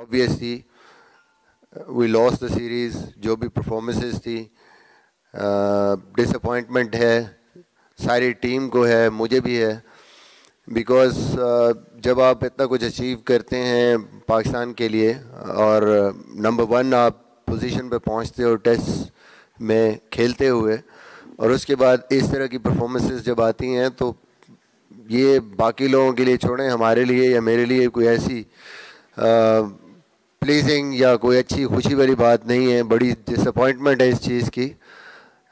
obviously we lost the series. جو بھی performances تھی ڈساپوائنٹمنٹ ہے, ساری ٹیم کو ہے, مجھے بھی ہے, بیکاز جب آپ اتنا کچھ اچیو کرتے ہیں پاکستان کے لیے اور نمبر 1 آپ پوزیشن پہ پہنچتے ہو ٹیسٹ میں کھیلتے ہوئے, اور اس کے بعد اس طرح کی پرفارمنسز جب آتی ہیں تو یہ باقی لوگوں کے لیے چھوڑیں, ہمارے لیے یا میرے لیے کوئی ایسی پلیزنگ یا کوئی اچھی خوشی والی بات نہیں ہے, بڑی ڈس اپوائنٹمنٹ ہے اس چیز کی.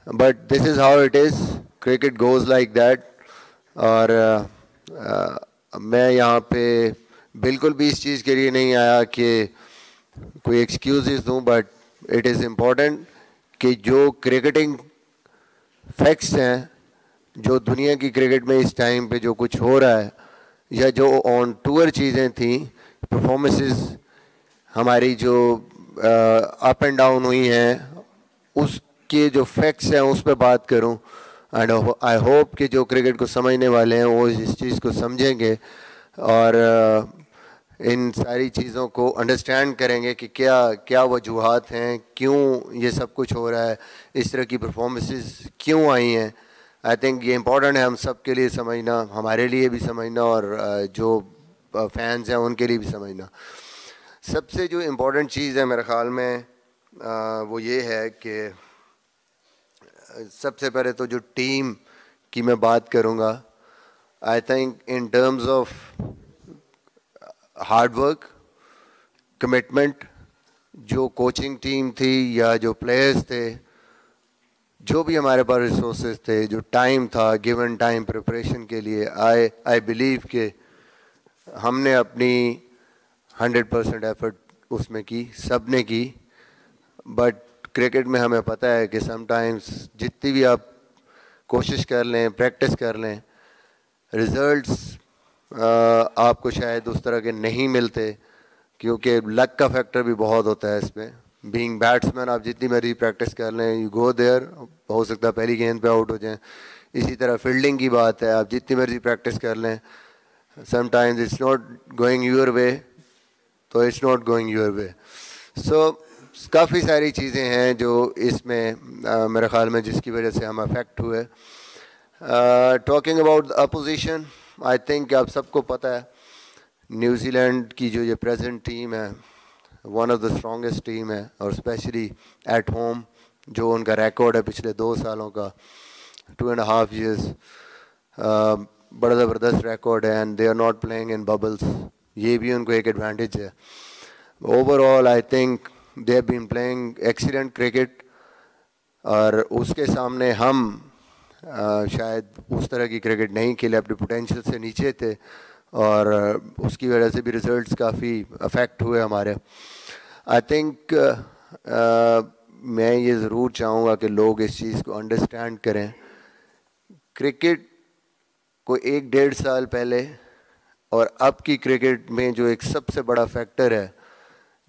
But this is how it is, cricket goes like that. اور میں یہاں پہ بالکل بھی اس چیز کے لیے نہیں آیا کہ کوئی ایکسکیوزز دوں, بٹ اٹ از امپورٹنٹ کہ جو کرکٹنگ فیکٹس ہیں, جو دنیا کی کرکٹ میں اس ٹائم پہ جو کچھ ہو رہا ہے, یا جو آن ٹور چیزیں تھیں, پرفارمنسز ہماری جو اپ اینڈ ڈاؤن ہوئی ہیں, اس کے جو فیکٹس ہیں اس پہ بات کروں. اینڈ آئی ہوپ کہ جو کرکٹ کو سمجھنے والے ہیں وہ اس چیز کو سمجھیں گے اور ان ساری چیزوں کو انڈرسٹینڈ کریں گے کہ کیا کیا وجوہات ہیں, کیوں یہ سب کچھ ہو رہا ہے, اس طرح کی پرفارمنسز کیوں آئی ہیں. آئی تھنک یہ امپورٹنٹ ہے ہم سب کے لیے سمجھنا, ہمارے لیے بھی سمجھنا اور جو فینس ہیں ان کے لیے بھی سمجھنا. سب سے جو امپورٹنٹ چیز ہے میرے خیال میں وہ یہ ہے کہ سب سے پہلے تو جو ٹیم کی میں بات کروں گا, I think in terms of hard work, commitment, جو کوچنگ ٹیم تھی یا جو پلیئرز تھے, جو بھی ہمارے پاس ریسورسز تھے, جو ٹائم تھا, گیون ٹائم پریپریشن کے لیے, آئی بلیو کہ ہم نے اپنی 100% ایفرٹ اس میں کی, سب نے کی. بٹ کرکٹ میں ہمیں پتہ ہے کہ سم ٹائمز جتنی بھی آپ کوشش کر لیں, پریکٹس کر لیں, رزلٹس آپ کو شاید اس طرح کے نہیں ملتے, کیونکہ لک کا فیکٹر بھی بہت ہوتا ہے اس میں. بینگ بیٹسمین آپ جتنی مرضی پریکٹس کر لیں, یو گو دیئر, ہو سکتا ہے پہلی گیند پہ آؤٹ ہو جائیں. اسی طرح فیلڈنگ کی بات ہے, آپ جتنی مرضی پریکٹس کر لیں, sometimes it's not going your way, تو it's not going your way. So کافی ساری چیزیں ہیں جو اس میں میرے خیال میں جس کی وجہ سے ہم افیکٹ ہوئے. Talking about opposition, I think آپ سب کو پتہ ہے نیوزی لینڈ کی جو یہ پریزنٹ ٹیم ہے one of the strongest team ہے, اور اسپیشلی ایٹ ہوم جو ان کا ریکارڈ ہے پچھلے 2 سالوں کا, 2.5 years, بڑا زبردست ریکارڈ ہے. And they are not playing in bubbles, یہ بھی ان کو ایک ایڈوانٹیج ہے. Overall I think they have been playing excellent cricket, اور اس کے سامنے ہم شاید اس طرح کی کرکٹ نہیں کھیلے, اپنے پوٹینشیل سے نیچے تھے, اور اس کی وجہ سے بھی ریزلٹس کافی افیکٹ ہوئے ہمارے. آئی تھنک میں یہ ضرور چاہوں گا کہ لوگ اس چیز کو انڈرسٹینڈ کریں. کرکٹ کو 1-1.5 سال پہلے اور اب کی کرکٹ میں جو ایک سب سے بڑا فیکٹر ہے,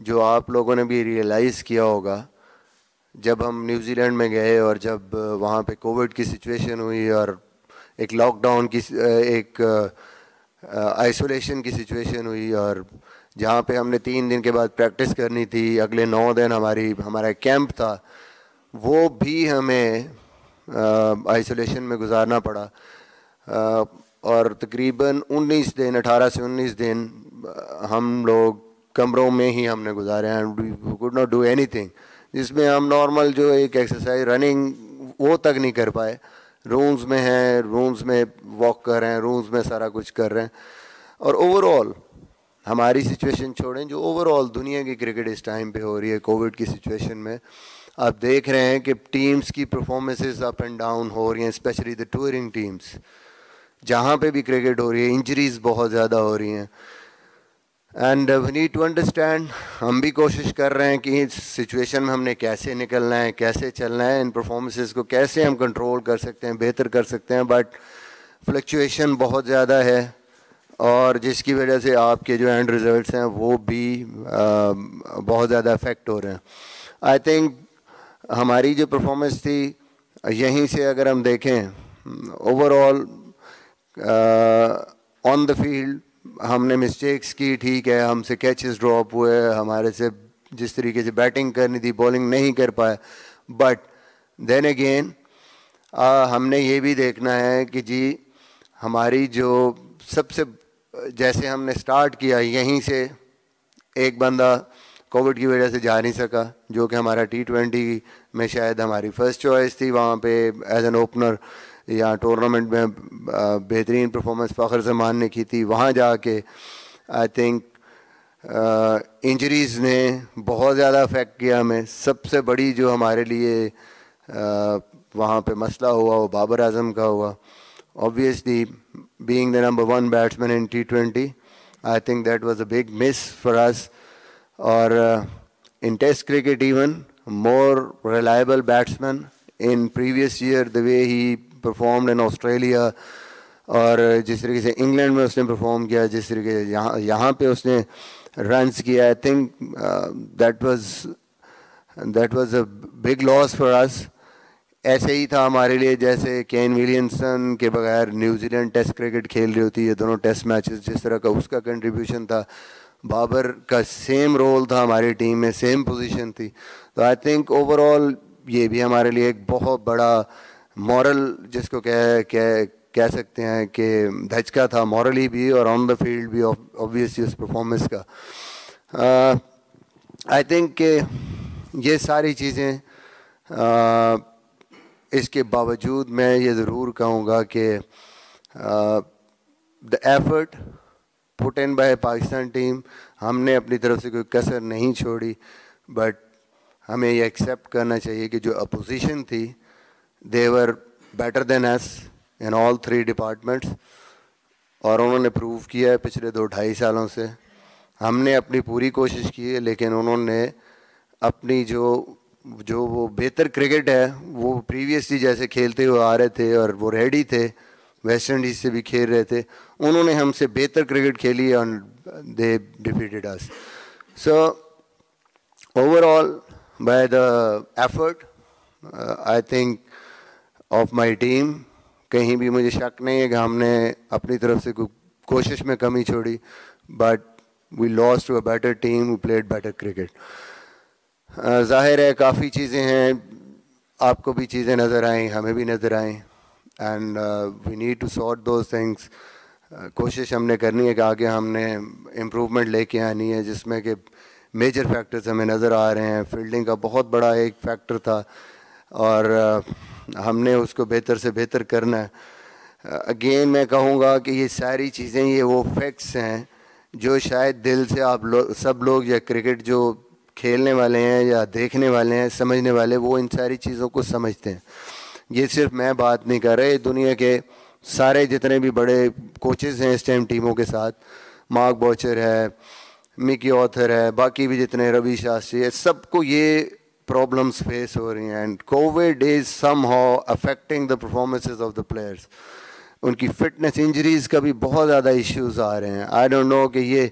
جو آپ لوگوں نے بھی ریئلائز کیا ہوگا جب ہم نیوزی لینڈ میں گئے اور جب وہاں پہ کووڈ کی سچویشن ہوئی اور ایک لاک ڈاؤن کی, ایک آئسولیشن کی سچویشن ہوئی, اور جہاں پہ ہم نے 3 دن کے بعد پریکٹس کرنی تھی, اگلے 9 دن ہمارا کیمپ تھا, وہ بھی ہمیں آئسولیشن میں گزارنا پڑا. اور تقریباً 19 دن, 18 سے 19 دن ہم لوگ کمروں میں ہی ہم نے گزارے ہیں. وی کوڈ ناٹ ڈو اینی تھنگ, جس میں ہم نارمل جو ایک ایکسرسائز رننگ وہ تک نہیں کر پائے. رومز میں ہیں, رومز میں واک کر رہے ہیں, رومز میں سارا کچھ کر رہے ہیں. اور اوور آل ہماری سچویشن چھوڑیں, جو اوور آل دنیا کی کرکٹ اس ٹائم پہ ہو رہی ہے کووڈ کی سچویشن میں, آپ دیکھ رہے ہیں کہ ٹیمز کی پرفارمنسز اپ اینڈ ڈاؤن ہو رہی ہیں, اسپیشلی دا ٹورنگ ٹیمز. جہاں پہ بھی کرکٹ ہو رہی ہے انجریز بہت زیادہ ہو رہی ہیں. And we need to understand, ہم بھی کوشش کر رہے ہیں کہ اس سچویشن میں ہم نے کیسے نکلنا ہے, کیسے چلنا ہے, ان پرفارمنسز کو کیسے ہم کنٹرول کر سکتے ہیں, بہتر کر سکتے ہیں. بٹ فلکچویشن بہت زیادہ ہے, اور جس کی وجہ سے آپ کے جو اینڈ ریزلٹس ہیں وہ بھی بہت زیادہ افیکٹ ہو رہے ہیں. آئی تھنک ہماری جو پرفارمنس تھی یہیں سے اگر ہم دیکھیں over all on the field ہم نے مسٹیکس کی, ٹھیک ہے, ہم سے کیچز ڈراپ ہوئے, ہمارے سے جس طریقے سے بیٹنگ کرنی تھی بولنگ نہیں کر پائے, بٹ دین اگین ہم نے یہ بھی دیکھنا ہے کہ جی ہماری جو سب سے, جیسے ہم نے سٹارٹ کیا یہیں سے, ایک بندہ کووڈ کی وجہ سے جا نہیں سکا, جو کہ ہمارا T20 میں شاید ہماری فرسٹ چوائس تھی, وہاں پہ ایز این اوپنر یا ٹورنامنٹ میں بہترین پرفارمنس فخر زمان نے کی تھی. وہاں جا کے آئی تھنک انجریز نے بہت زیادہ افیکٹ کیا ہمیں. سب سے بڑی جو ہمارے لیے وہاں پہ مسئلہ ہوا وہ بابر اعظم کا ہوا. Obviously, being the number one batsman in T20, I think that was a big miss for us. Or in Test cricket even, more reliable batsman in previous year, the way he performed in Australia, اور جس طریقے سے England میں اس نے perform کیا, جس طریقے سے یہاں پہ اس نے رنس کیا, I think that was a big loss for us. ایسے ہی تھا ہمارے لیے جیسے کین ولیمسن کے بغیر نیوزی لینڈ ٹیسٹ کرکٹ کھیل رہی ہوتی ہے, دونوں ٹیسٹ میچز, جس طرح کا اس کا کنٹریبیوشن تھا. بابر کا سیم رول تھا ہماری ٹیم میں, سیم پوزیشن تھی. تو آئی تھنک اوور آل یہ بھی ہمارے لیے ایک بہت بڑا مورل, جس کو کہہ سکتے ہیں کہ دھچکا تھا, مورلی بھی اور آن دا فیلڈ بھی, آبویسلی اس پرفارمنس کا. آئی تھنک کہ یہ ساری چیزیں, اس کے باوجود میں یہ ضرور کہوں گا کہ the effort put in by Pakistan team, ہم نے اپنی طرف سے کوئی کسر نہیں چھوڑی, بٹ ہمیں یہ ایکسیپٹ کرنا چاہیے کہ جو اپوزیشن تھی دے ور بیٹر دین ایس ان آل 3 ڈپارٹمنٹس, اور انہوں نے پروو کیا ہے پچھلے 2-2.5 سالوں سے. ہم نے اپنی پوری کوشش کی ہے, لیکن انہوں نے اپنی جو وہ بہتر کرکٹ ہے وہ پریویسلی جیسے کھیلتے ہوئے آ رہے تھے اور وہ ریڈی تھے, ویسٹ انڈیز سے بھی کھیل رہے تھے, انہوں نے ہم سے بہتر کرکٹ کھیلی اور they defeated us. So overall by the effort I think of my team, کہیں بھی مجھے شک نہیں ہے کہ ہم نے اپنی طرف سے کوشش میں کمی چھوڑی, but we lost to a better team, we played better cricket. ظاہر ہے کافی چیزیں ہیں, آپ کو بھی چیزیں نظر آئیں, ہمیں بھی نظر آئیں, and we need to sort those things. کوشش ہم نے کرنی ہے کہ آگے ہم نے امپروومنٹ لے کے آنی ہے, جس میں کہ میجر فیکٹرز ہمیں نظر آ رہے ہیں. فیلڈنگ کا بہت بڑا ایک فیکٹر تھا, اور ہم نے اس کو بہتر سے بہتر کرنا ہے. اگین میں کہوں گا کہ یہ ساری چیزیں, یہ وہ فیکٹس ہیں جو شاید دل سے آپ سب لوگ, یا کرکٹ جو کھیلنے والے ہیں یا دیکھنے والے ہیں, سمجھنے والے, وہ ان ساری چیزوں کو سمجھتے ہیں. یہ صرف میں بات نہیں کر رہا, دنیا کے سارے جتنے بھی بڑے کوچز ہیں اس ٹائم ٹیموں کے ساتھ, مارک بوچر ہے, مکی آتھر ہے, باقی بھی جتنے, روی شاستری ہے, سب کو یہ پرابلمس فیس ہو رہی ہیں. And covid is somehow affecting the performances of the players. ان کی فٹنس, انجریز کا بھی بہت زیادہ ایشوز آ رہے ہیں. آئی ڈونٹ نو کہ یہ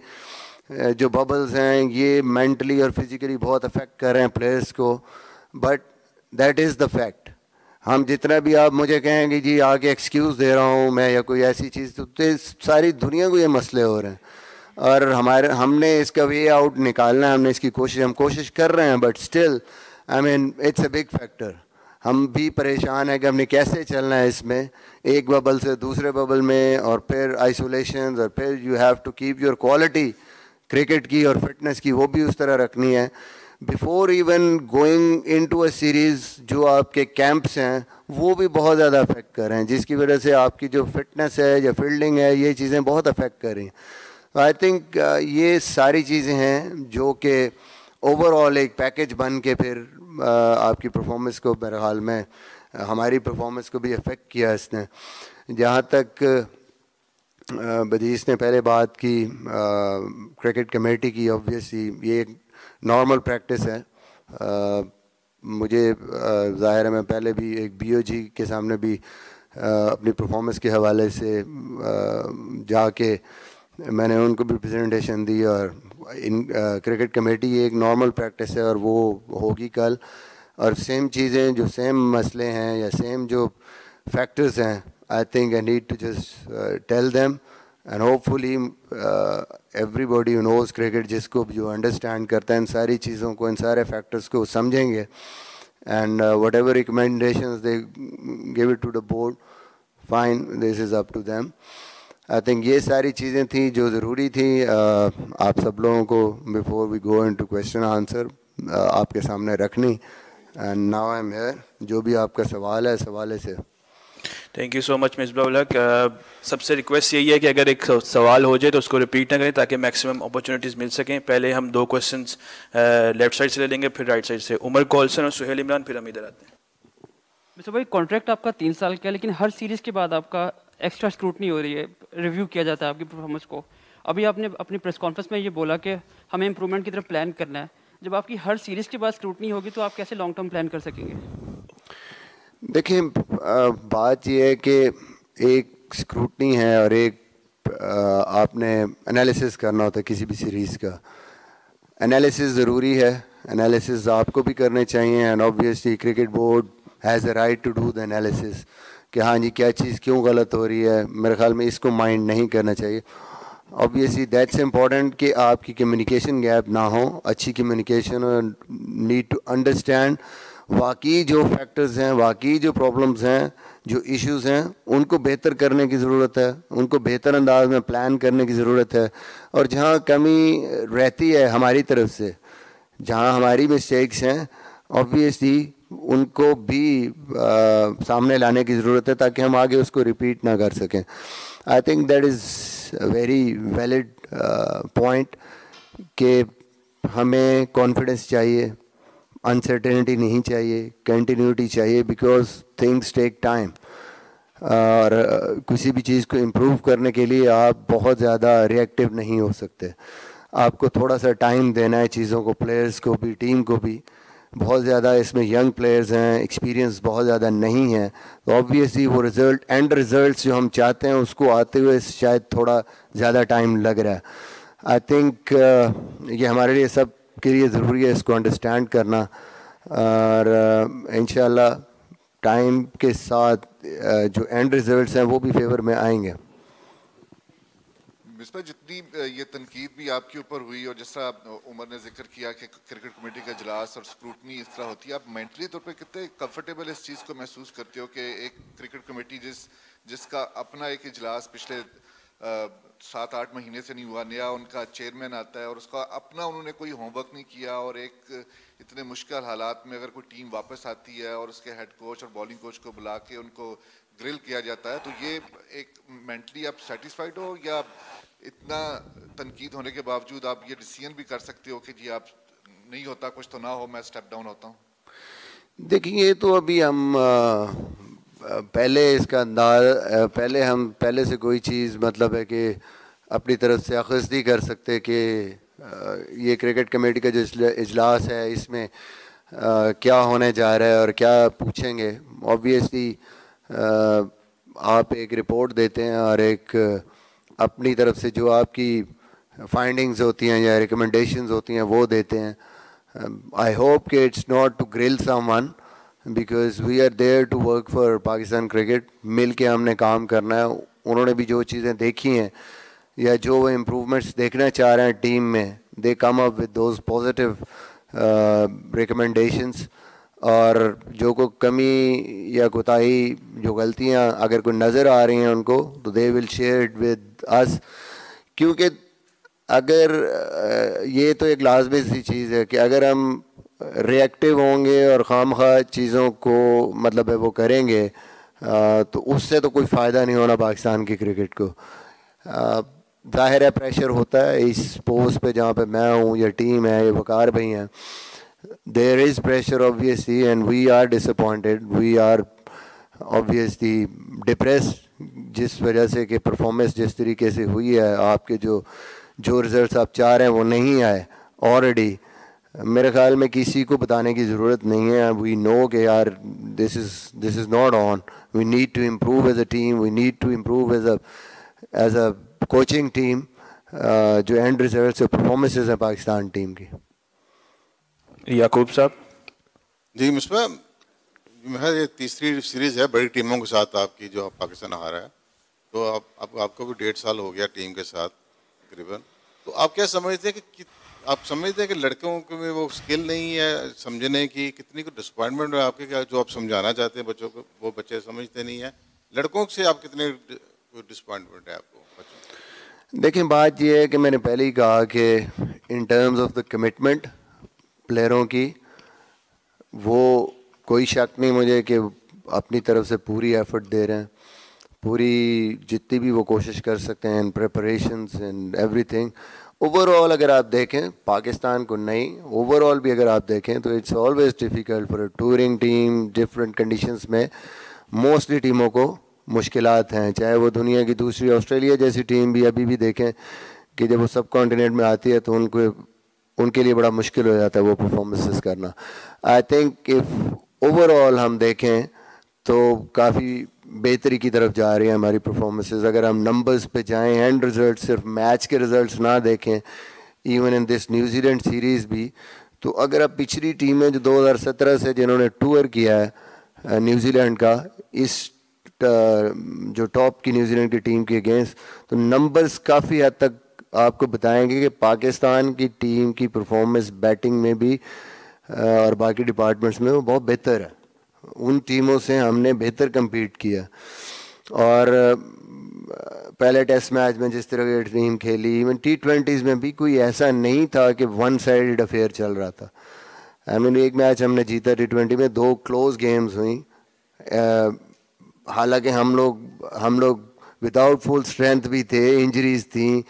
جو ببلز ہیں یہ مینٹلی اور فزیکلی بہت افیکٹ کر رہے ہیں پلیئرس کو, but that is the fact. ہم جتنا بھی آپ مجھے کہیں گے جی آگے ایکسکیوز دے رہا ہوں میں یا کوئی ایسی چیز, تو ساری دنیا کو یہ مسئلے ہو رہے ہیں, اور ہم نے اس کا وے آؤٹ نکالنا ہے, ہم نے اس کی ہم کوشش کر رہے ہیں, but still I mean it's a big factor. ہم بھی پریشان ہیں کہ ہم نے کیسے چلنا ہے اس میں, ایک ببل سے دوسرے ببل میں, اور پھر آئسولیشنز, اور پھر you have to keep your quality cricket کی اور فٹنس کی, وہ بھی اس طرح رکھنی ہے before even going into a series. جو آپ کے کیمپس ہیں وہ بھی بہت زیادہ افیکٹ کر رہے ہیں, جس کی وجہ سے آپ کی جو فٹنس ہے یا فیلڈنگ ہے, یہ چیزیں بہت افیکٹ کر رہی ہیں. آئی تھنک یہ ساری چیزیں ہیں جو کہ اوور آل ایک پیکج بن کے پھر آپ کی پرفارمنس کو, میرے خیال میں ہماری پرفارمنس کو بھی افیکٹ کیا اس نے. جہاں تک بدیس نے پہلے بات کی کرکٹ کمیٹی کی, آبویسلی یہ ایک نارمل پریکٹس ہے. مجھے ظاہر ہے میں پہلے بھی ایک بی او جی کے سامنے بھی اپنی پرفارمنس کے حوالے سے جا کے میں نے ان کو بھی پریزنٹیشن دی, اور ان کرکٹ کمیٹی ایک نارمل پریکٹس ہے اور وہ ہوگی کل. اور سیم چیزیں, جو سیم مسئلے ہیں یا سیم جو فیکٹرز ہیں, I think I need to just tell them and hopefully everybody knows cricket, جس کو جو انڈرسٹینڈ کرتا ہے ان ساری چیزوں کو, ان سارے فیکٹرس کو سمجھیں گے, and whatever recommendations they gave it to the board, fine, this is up to them. I think یہ ساری چیزیں تھیں جو ضروری تھیں آپ سب لوگوں کو before we go into question answer آپ کے سامنے رکھنی. And now I am here, جو بھی آپ کا سوال ہے اس حوالے سے. Thank you so much Misbah ul-Haq. سب سے ریکویسٹ یہی ہے کہ اگر ایک سوال ہو جائے تو اس کو ریپیٹ نہ کریں تاکہ میکسیمم اپرچونیٹیز مل سکیں. پہلے ہم 2 کویشچنس لیفٹ سائڈ سے لے لیں گے, پھر رائٹ سائڈ سے. عمر کولسن اور سہیل عمران, پھر ہم ادھر آتے ہیں. مصباح بھائی, کانٹریکٹ آپ کا 3 سال کا ہے, لیکن ہر سیریز کے بعد آپ کا ایکسٹرا اسکروٹنی ہو رہی ہے, ریویو کیا جاتا ہے آپ کی پرفارمنس کو. ابھی آپ نے اپنی پریس کانفرنس میں یہ بولا کہ ہمیں امپرومنٹ کی طرف پلان کرنا ہے. جب آپ کی ہر سیریز کے بعد اسکروٹنی ہوگی تو آپ کیسے لانگ ٹرم پلان کر سکیں گے؟ دیکھیں, بات یہ ہے کہ ایک اسکروٹنی ہے اور ایک آپ نے انالیسس کرنا ہوتا ہے کسی بھی سیریز کا. انالیسس ضروری ہے, انالیسس آپ کو بھی کرنے چاہیے, and obviously cricket board has a right to do the analysis کہ ہاں جی کیا چیز کیوں غلط ہو رہی ہے. میرے خیال میں اس کو مائنڈ نہیں کرنا چاہیے. آبویسلی دیٹس امپورٹنٹ کہ آپ کی کمیونیکیشن گیپ نہ ہو, اچھی کمیونیکیشن, نیڈ ٹو انڈرسٹینڈ واقعی جو فیکٹرز ہیں, واقعی جو پرابلمز ہیں, جو ایشوز ہیں, ان کو بہتر کرنے کی ضرورت ہے, ان کو بہتر انداز میں پلان کرنے کی ضرورت ہے. اور جہاں کمی رہتی ہے ہماری طرف سے, جہاں ہماری مسٹیکس ہیں, آبویسلی ان کو بھی سامنے لانے کی ضرورت ہے تاکہ ہم آگے اس کو ریپیٹ نہ کر سکیں. آئی think that is very valid point کہ ہمیں کانفیڈنس چاہیے, انسرٹینٹی نہیں چاہیے, کنٹینیوٹی چاہیے, بیکاز تھنگس ٹیک ٹائم. اور کسی بھی چیز کو امپروو کرنے کے لیے آپ بہت زیادہ ریئیکٹیو نہیں ہو سکتے. آپ کو تھوڑا سا ٹائم دینا ہے چیزوں کو, پلیئرز کو بھی, ٹیم کو بھی. بہت زیادہ اس میں ینگ پلیئرز ہیں, ایکسپیرینس بہت زیادہ نہیں ہے, تو آبویسلی وہ رزلٹ اینڈ رزلٹس جو ہم چاہتے ہیں اس کو آتے ہوئے شاید تھوڑا زیادہ ٹائم لگ رہا ہے. آئی تھنک یہ ہمارے لیے سب کے لیے ضروری ہے اس کو انڈرسٹینڈ کرنا, اور انشاءاللہ ٹائم کے ساتھ جو اینڈ ریزلٹس ہیں وہ بھی فیور میں آئیں گے. مصباح, جتنی یہ تنقید بھی آپ کے اوپر ہوئی اور جس طرح عمر نے ذکر کیا کہ کرکٹ کمیٹی کا اجلاس اور اسکروٹنی اس طرح ہوتی ہے, آپ مینٹلی طور پہ کتنے کمفرٹیبل اس چیز کو محسوس کرتے ہو کہ ایک کرکٹ کمیٹی جس کا اپنا ایک اجلاس پچھلے 7-8 مہینے سے نہیں ہوا, نیا ان کا چیئرمین آتا ہے اور اس کا اپنا انہوں نے کوئی ہوم ورک نہیں کیا, اور ایک اتنے مشکل حالات میں اگر کوئی ٹیم واپس آتی ہے اور اس کے ہیڈ کوچ اور بالنگ کوچ کو بلا کے ان کو گرل کیا جاتا ہے, تو یہ ایک مینٹلی آپ سیٹسفائیڈ ہو, یا اتنا تنقید ہونے کے باوجود آپ یہ ڈیسیژن بھی کر سکتے ہو کہ جی آپ نہیں ہوتا کچھ تو نہ ہو, میں اسٹیپ ڈاؤن ہوتا ہوں؟ دیکھیں, یہ تو ابھی ہم پہلے اس کا انداز پہلے سے کوئی چیز مطلب ہے کہ اپنی طرف سے اخذ نہیں کر سکتے کہ یہ کرکٹ کمیٹی کا جو اجلاس ہے اس میں کیا ہونے جا رہا ہے اور کیا پوچھیں گے. آبویسلی آپ ایک رپورٹ دیتے ہیں اور ایک اپنی طرف سے جو آپ کی فائنڈنگز ہوتی ہیں یا ریکمنڈیشنز ہوتی ہیں وہ دیتے ہیں. آئی ہوپ کہ it's not to grill someone, because we are there to work for Pakistan cricket. مل کے ہم نے کام کرنا ہے. انہوں نے بھی جو چیزیں دیکھی ہیں یا جو وہ امپرومنٹس دیکھنا چاہ رہے ہیں ٹیم میں, they come up with those positive recommendations. اور جو کوئی کمی یا کوتاہی, جو غلطیاں اگر کوئی نظر آ رہی ہیں ان کو, تو they will share it with us. کیونکہ اگر یہ تو ایک لازمی سی چیز ہے کہ اگر ہم ریئیکٹیو ہوں گے اور خام خواہ چیزوں کو مطلب ہے وہ کریں گے, تو اس سے تو کوئی فائدہ نہیں ہونا پاکستان کی کرکٹ کو. ظاہر ہے پریشر ہوتا ہے اس پوسٹ پہ جہاں پہ میں ہوں یا ٹیم ہے یا وقار بھائی ہیں. دیر از pressure obviously and we are disappointed, we are obviously depressed, جس وجہ سے کہ پرفارمنس جس طریقے سے ہوئی ہے, آپ کے جو رزلٹس آپ چاہ رہے ہیں وہ نہیں آئے آلریڈی. میرے خیال میں کسی کو بتانے کی ضرورت نہیں ہے. وی نو کہ یار this is not on, we need to improve as a team, we need to improve as a coaching team. جو اینڈ ریزلٹس اور پرفارمنسز ہیں پاکستان ٹیم کی. یعقوب صاحب. جی مصباح, یہ تیسری سیریز ہے بڑی ٹیموں کے ساتھ آپ کی جو پاکستان ہارا ہے. تو آپ کو بھی 1.5 سال ہو گیا ٹیم کے ساتھ تقریباً. تو آپ کیا سمجھتے ہیں کہ آپ سمجھتے ہیں کہ لڑکوں میں وہ اسکل نہیں ہے سمجھنے کی؟ کتنی کو ڈسپوائنٹمنٹ ہے آپ کے کیا جو آپ سمجھانا چاہتے ہیں بچوں کو وہ بچے سمجھتے نہیں ہیں؟ لڑکوں سے آپ کتنے ڈسپوائنٹمنٹ ہے آپ کو بچوں کو؟ دیکھیں بات یہ ہے کہ میں نے پہلے ہی کہا کہ in terms of the commitment پلیئروں کی، وہ کوئی شک نہیں مجھے کہ اپنی طرف سے پوری ایفرٹ دے رہے ہیں، پوری جتنی بھی وہ کوشش کر سکتے ہیں ان پریپریشنز اینڈ ایوری تھنگ. اوور آل اگر آپ دیکھیں پاکستان کو نہیں، اوور آل بھی اگر آپ دیکھیں تو it's always difficult for a touring team. Different conditions میں موسٹلی ٹیموں کو مشکلات ہیں، چاہے وہ دنیا کی دوسری آسٹریلیا جیسی ٹیم بھی ابھی بھی دیکھیں کہ جب وہ سب کانٹیننٹ میں آتی ہے تو ان کے لیے بڑا مشکل ہو جاتا ہے وہ پرفارمنسز کرنا. I think if over all ہم دیکھیں تو کافی بہتری کی طرف جا رہی ہیں ہماری پرفارمنسز. اگر ہم نمبرز پہ جائیں اینڈ رزلٹ، صرف میچ کے رزلٹس نہ دیکھیں، even in this New Zealand series بھی، تو اگر آپ پچھلی ٹیمیں جو 2017 سے جنہوں نے ٹور کیا ہے نیوزی لینڈ کا اس جو ٹاپ کی نیوزی لینڈ کی ٹیم کے اگینسٹ، تو نمبرز کافی حد تک آپ کو بتائیں گے کہ پاکستان کی ٹیم کی پرفارمنس بیٹنگ میں بھی اور باقی ڈپارٹمنٹس میں وہ بہت بہتر ہے. ان ٹیموں سے ہم نے بہتر کمپیٹ کیا. اور پہلے ٹیسٹ میچ میں جس طرح کی ٹیم کھیلی، ایون T20s میں بھی کوئی ایسا نہیں تھا کہ ون سائڈڈ افیئر چل رہا تھا. ایک میچ ہم نے جیتا T20 میں، 2 کلوز گیمز ہوئیں، حالانکہ ہم لوگ وداؤٹ فل اسٹرینتھ بھی تھے، انجریز تھیں،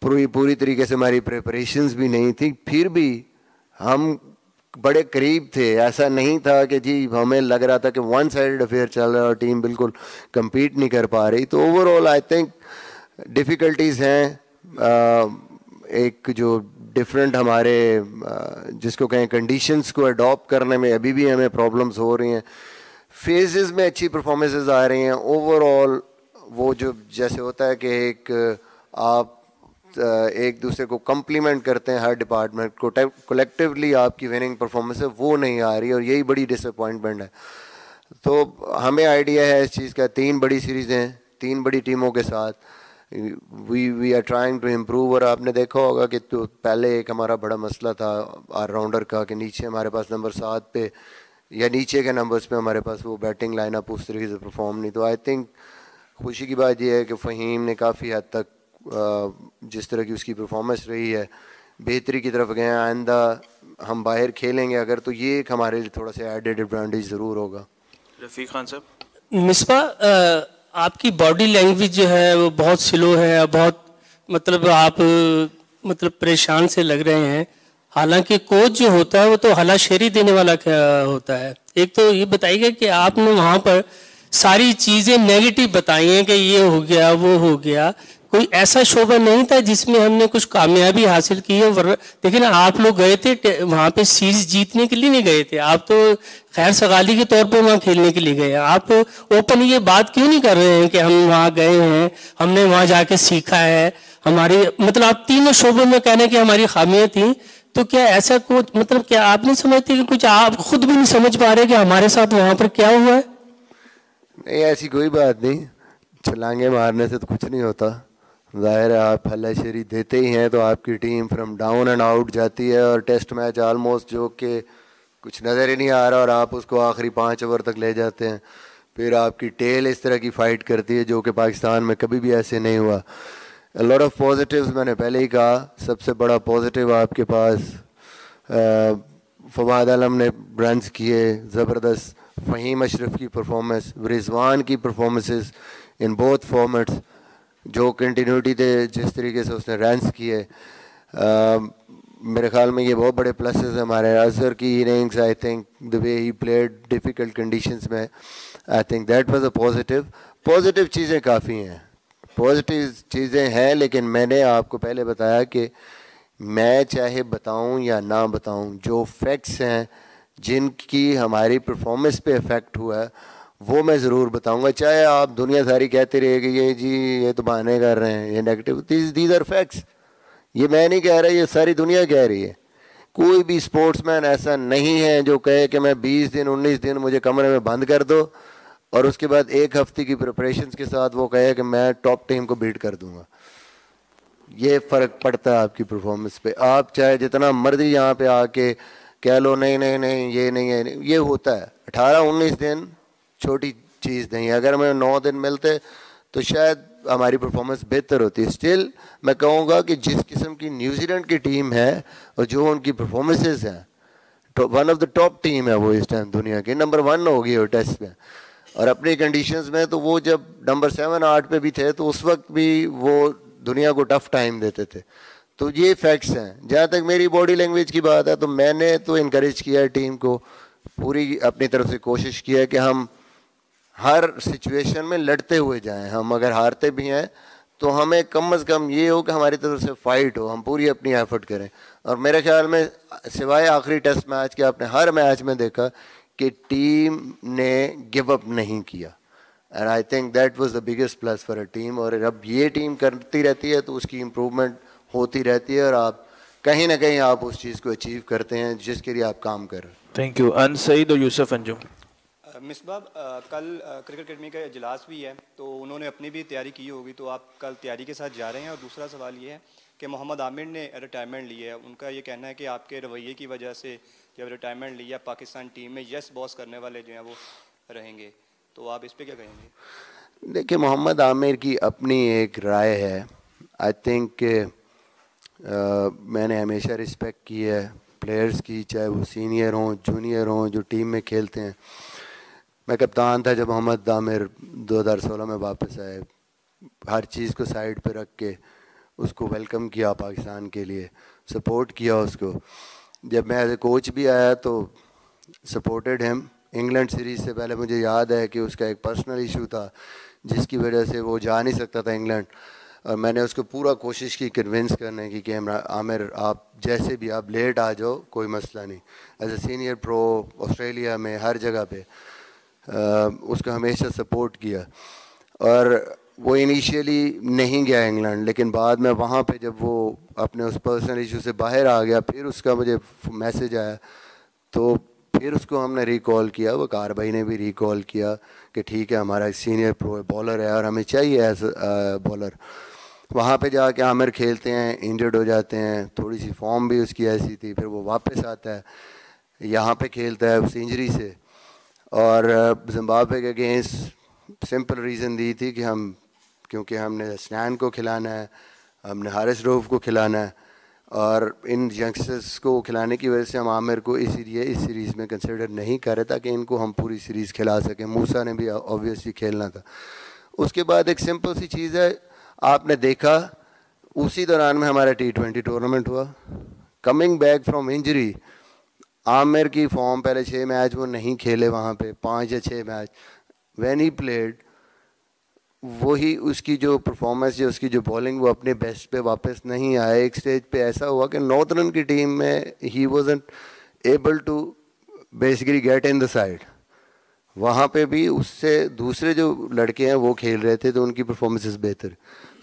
پوری طریقے سے ہماری پریپریشنز بھی نہیں تھی، پھر بھی ہم بڑے قریب تھے. ایسا نہیں تھا کہ جی ہمیں لگ رہا تھا کہ ون سائڈڈ افیئر چل رہا ہے اور ٹیم بالکل کمپیٹ نہیں کر پا رہی. تو over all I think difficulties ہیں، ایک جو ڈفرینٹ ہمارے جس کو کہیں کنڈیشنز کو اڈاپٹ کرنے میں ابھی بھی ہمیں پرابلمز ہو رہی ہیں. فیزز میں اچھی پرفارمنسز آ رہی ہیں. اوور آل وہ جو جیسے ہوتا ہے کہ آپ ایک دوسرے کو کمپلیمنٹ کرتے ہیں ہر ڈپارٹمنٹ کو، کولیکٹیولی آپ کی وننگ پرفارمنس ہے وہ نہیں آ رہی، اور یہی بڑی ڈس اپوائنٹمنٹ ہے. تو ہمیں آئیڈیا ہے اس چیز کا، 3 بڑی سیریزیں ہیں 3 بڑی ٹیموں کے ساتھ، we are trying to improve. اور آپ نے دیکھا ہوگا کہ تو پہلے ایک ہمارا بڑا مسئلہ تھا آل راؤنڈر کا کہ نیچے ہمارے پاس نمبر 7 پہ یا نیچے کے نمبرز پہ ہمارے پاس وہ بیٹنگ لائن اپ اس طریقے سے پرفارم نہیں. تو آئی تھنک خوشی کی بات یہ ہے کہ فہیم نے کافی حد تک جس طرح کی اس کی پرفارمنس رہی ہے بہتری کی طرف گئے ہیں. آئندہ ہم باہر کھیلیں گے اگر تو یہ ایک ہمارے لیے تھوڑا سا ایڈیڈ ایڈوانٹیج ضرور ہوگا. رفیق خان صاحب. مصباح، آپ کی باڈی لینگویج جو ہے وہ بہت سلو ہے، بہت آپ پریشان سے لگ رہے ہیں. حالانکہ کوچ جو ہوتا ہے وہ تو ہلا شیری دینے والا ہوتا ہے. ایک تو یہ بتائیے گا کہ آپ نے وہاں پر ساری چیزیں نیگیٹو بتائی ہیں کہ یہ ہو گیا وہ ہو گیا، کوئی ایسا شعبہ نہیں تھا جس میں ہم نے کچھ کامیابی حاصل کی ہے؟ دیکھیں نا، آپ لوگ گئے تھے وہاں پہ سیریز جیتنے کے لیے نہیں گئے تھے، آپ تو خیر سگالی کے طور پہ وہاں کھیلنے کے لیے گئے. آپ اوپن یہ بات کیوں نہیں کر رہے ہیں کہ ہم وہاں گئے ہیں، ہم نے وہاں جا کے سیکھا ہے؟ ہماری آپ تینوں شعبوں میں کہنے کہ ہماری خامیاں تھیں، تو کیا ایسا کچھ کیا آپ نہیں سمجھتے کہ کچھ آپ خود بھی نہیں سمجھ پا رہے کہ ہمارے ساتھ وہاں پر کیا ہوا ہے؟ نہیں ایسی کوئی بات نہیں، چھلانگے مارنے سے تو کچھ نہیں ہوتا. ظاہر ہے آپ ہلا شیری دیتے ہی ہیں تو آپ کی team from down and out جاتی ہے، اور ٹیسٹ میچ آلموسٹ جو کہ کچھ نظر ہی نہیں آ رہا اور آپ اس کو آخری 5 اوور تک لے جاتے ہیں، پھر آپ کی ٹیل اس طرح کی فائٹ کرتی ہے جو کہ پاکستان میں کبھی بھی ایسے نہیں ہوا. لاٹ آف پازیٹیوز میں نے پہلے ہی کہا. سب سے بڑا پازیٹیو آپ کے پاس فواد عالم نے رنز کیے زبردست، فہیم اشرف کی پرفارمنس، رضوان کی پرفارمنسز ان بوتھ فارمیٹس جو کنٹینیوٹی تھے جس طریقے سے اس نے رنز کیے، میرے خیال میں یہ بہت بڑے پلسز ہیں ہمارے. اظہر کی innings I think the way he played difficult conditions میں، I think that was a positive. Positive چیزیں کافی ہیں، پازیٹیو چیزیں ہیں، لیکن میں نے آپ کو پہلے بتایا کہ میں چاہے بتاؤں یا نہ بتاؤں، جو فیکٹس ہیں جن کی ہماری پرفارمنس پہ افیکٹ ہوا ہے وہ میں ضرور بتاؤں گا. چاہے آپ دنیا ساری کہتے رہے کہ یہ تو بہانے کر رہے ہیں، یہ نیگیٹو، دیز آر فیکٹس. یہ میں نہیں کہہ رہا، یہ ساری دنیا کہہ رہی ہے. کوئی بھی اسپورٹس مین ایسا نہیں ہے جو کہے کہ میں 20 دن 19 دن مجھے کمرے میں بند کر دو اور اس کے بعد ایک ہفتے کی پریپریشنز کے ساتھ وہ کہے کہ میں ٹاپ ٹیم کو بیٹ کر دوں گا. یہ فرق پڑتا ہے آپ کی پرفارمنس پہ. آپ چاہے جتنا مرضی یہاں پہ آ کے کہہ لو نہیں نہیں نہیں یہ نہیں ہے, یہ ہوتا ہے. 18-19 دن چھوٹی چیز نہیں ہے. اگر ہمیں 9 دن ملتے تو شاید ہماری پرفارمنس بہتر ہوتی ہے. اسٹل میں کہوں گا کہ جس قسم کی نیوزی لینڈ کی ٹیم ہے اور جو ان کی پرفارمنسز ہیں, one of the top team ہے وہ اس ٹائم دنیا کی, نمبر 1 ہوگی وہ ٹیسٹ میں. اور اپنی کنڈیشنز میں تو وہ جب نمبر 7-8 پہ بھی تھے تو اس وقت بھی وہ دنیا کو ٹف ٹائم دیتے تھے. تو یہ فیکٹس ہیں. جہاں تک میری باڈی لینگویج کی بات ہے تو میں نے تو انکریج کیا ہے ٹیم کو, پوری اپنی طرف سے کوشش کی ہے کہ ہم ہر سچویشن میں لڑتے ہوئے جائیں. ہم اگر ہارتے بھی ہیں تو ہمیں کم از کم یہ ہو کہ ہماری طرف سے فائٹ ہو, ہم پوری اپنی ایفرٹ کریں. اور میرے خیال میں سوائے آخری ٹیسٹ میچ کے آپ نے ہر میچ میں دیکھا کہ ٹیم نے گیو اپ نہیں کیا. And I think that was the biggest plus for a team. اور اب یہ ٹیم کرتی رہتی ہے تو اس کی امپرومنٹ ہوتی رہتی ہے اور آپ کہیں نہ کہیں آپ اس چیز کو اچیو کرتے ہیں جس کے لیے آپ کام کر رہے ہیں. Thank you. ان سعید اور یوسف انجم. مصباح, کل کرکٹ اکیڈمی کا اجلاس بھی ہے تو انہوں نے اپنی بھی تیاری کی ہوگی, تو آپ کل تیاری کے ساتھ جا رہے ہیں؟ اور دوسرا سوال یہ ہے کہ محمد عامر نے ریٹائرمنٹ لی ہے, ان کا یہ کہنا ہے کہ آپ کے رویے کی وجہ سے جب ریٹائرمنٹ لیا پاکستان ٹیم میں یس باس کرنے والے جو ہیں وہ رہیں گے, تو آپ اس پہ کیا کہیں گے؟ دیکھیں محمد عامر کی اپنی ایک رائے ہے. آئی تھنک کہ میں نے ہمیشہ رسپیکٹ کی ہے پلیئرز کی, چاہے وہ سینئر ہوں جونیئر ہوں جو ٹیم میں کھیلتے ہیں. میں کپتان تھا جب محمد عامر 2016 میں واپس آئے. ہر چیز کو سائڈ پہ رکھ کے اس کو ویلکم کیا پاکستان کے لیے, سپورٹ کیا اس کو. جب میں ایز اے کوچ بھی آیا تو سپورٹڈ ہم. انگلینڈ سیریز سے پہلے مجھے یاد ہے کہ اس کا ایک پرسنل ایشو تھا جس کی وجہ سے وہ جا نہیں سکتا تھا انگلینڈ, اور میں نے اس کو پورا کوشش کی کنونس کرنے کی کہ عامر آپ جیسے بھی آپ لیٹ آ جاؤ کوئی مسئلہ نہیں. As a senior pro Australia میں ہر جگہ پہ اس کو ہمیشہ سپورٹ کیا. اور وہ انیشیلی نہیں گیا انگلینڈ, لیکن بعد میں وہاں پہ جب وہ اپنے اس پرسنل ایشو سے باہر آ گیا پھر اس کا مجھے میسج آیا تو پھر اس کو ہم نے ریکال کیا. وقار بھائی نے بھی ریکال کیا کہ ٹھیک ہے ہمارا ایک سینئر پرو بالر ہے اور ہمیں چاہیے ایز بالر. وہاں پہ جا کے عامر کھیلتے ہیں, انجرڈ ہو جاتے ہیں, تھوڑی سی فارم بھی اس کی ایسی تھی, پھر وہ واپس آتا ہے یہاں پہ کھیلتا ہے اس انجری سے. اور زمبابوے کے اگینسٹ سمپل ریزن دی تھی کہ کیونکہ ہم نے اسنان کو کھلانا ہے, ہم نے حارث روف کو کھلانا ہے, اور ان ینگسٹرس کو کھلانے کی وجہ سے ہم عامر کو اسی لیے اس سیریز میں کنسیڈر نہیں کر رہے تاکہ ان کو ہم پوری سیریز کھلا سکیں. موسیٰ نے بھی آبویسلی کھیلنا تھا. اس کے بعد ایک سمپل سی چیز ہے, آپ نے دیکھا اسی دوران میں ہمارا T20 ٹورنامنٹ ہوا. کمنگ بیک فرام انجری عامر کی فارم پہلے 6 میچ وہ نہیں کھیلے, وہاں پہ 5 یا 6 میچ وین ہی پلیڈ وہی اس کی جو پرفارمنس یا اس کی جو بالنگ وہ اپنے بیسٹ پہ واپس نہیں آئے. ایک سٹیج پہ ایسا ہوا کہ نارتھرن کی ٹیم میں he wasn't able to basically get in the side. وہاں پہ بھی اس سے دوسرے جو لڑکے ہیں وہ کھیل رہے تھے تو ان کی پرفارمنسز بہتر.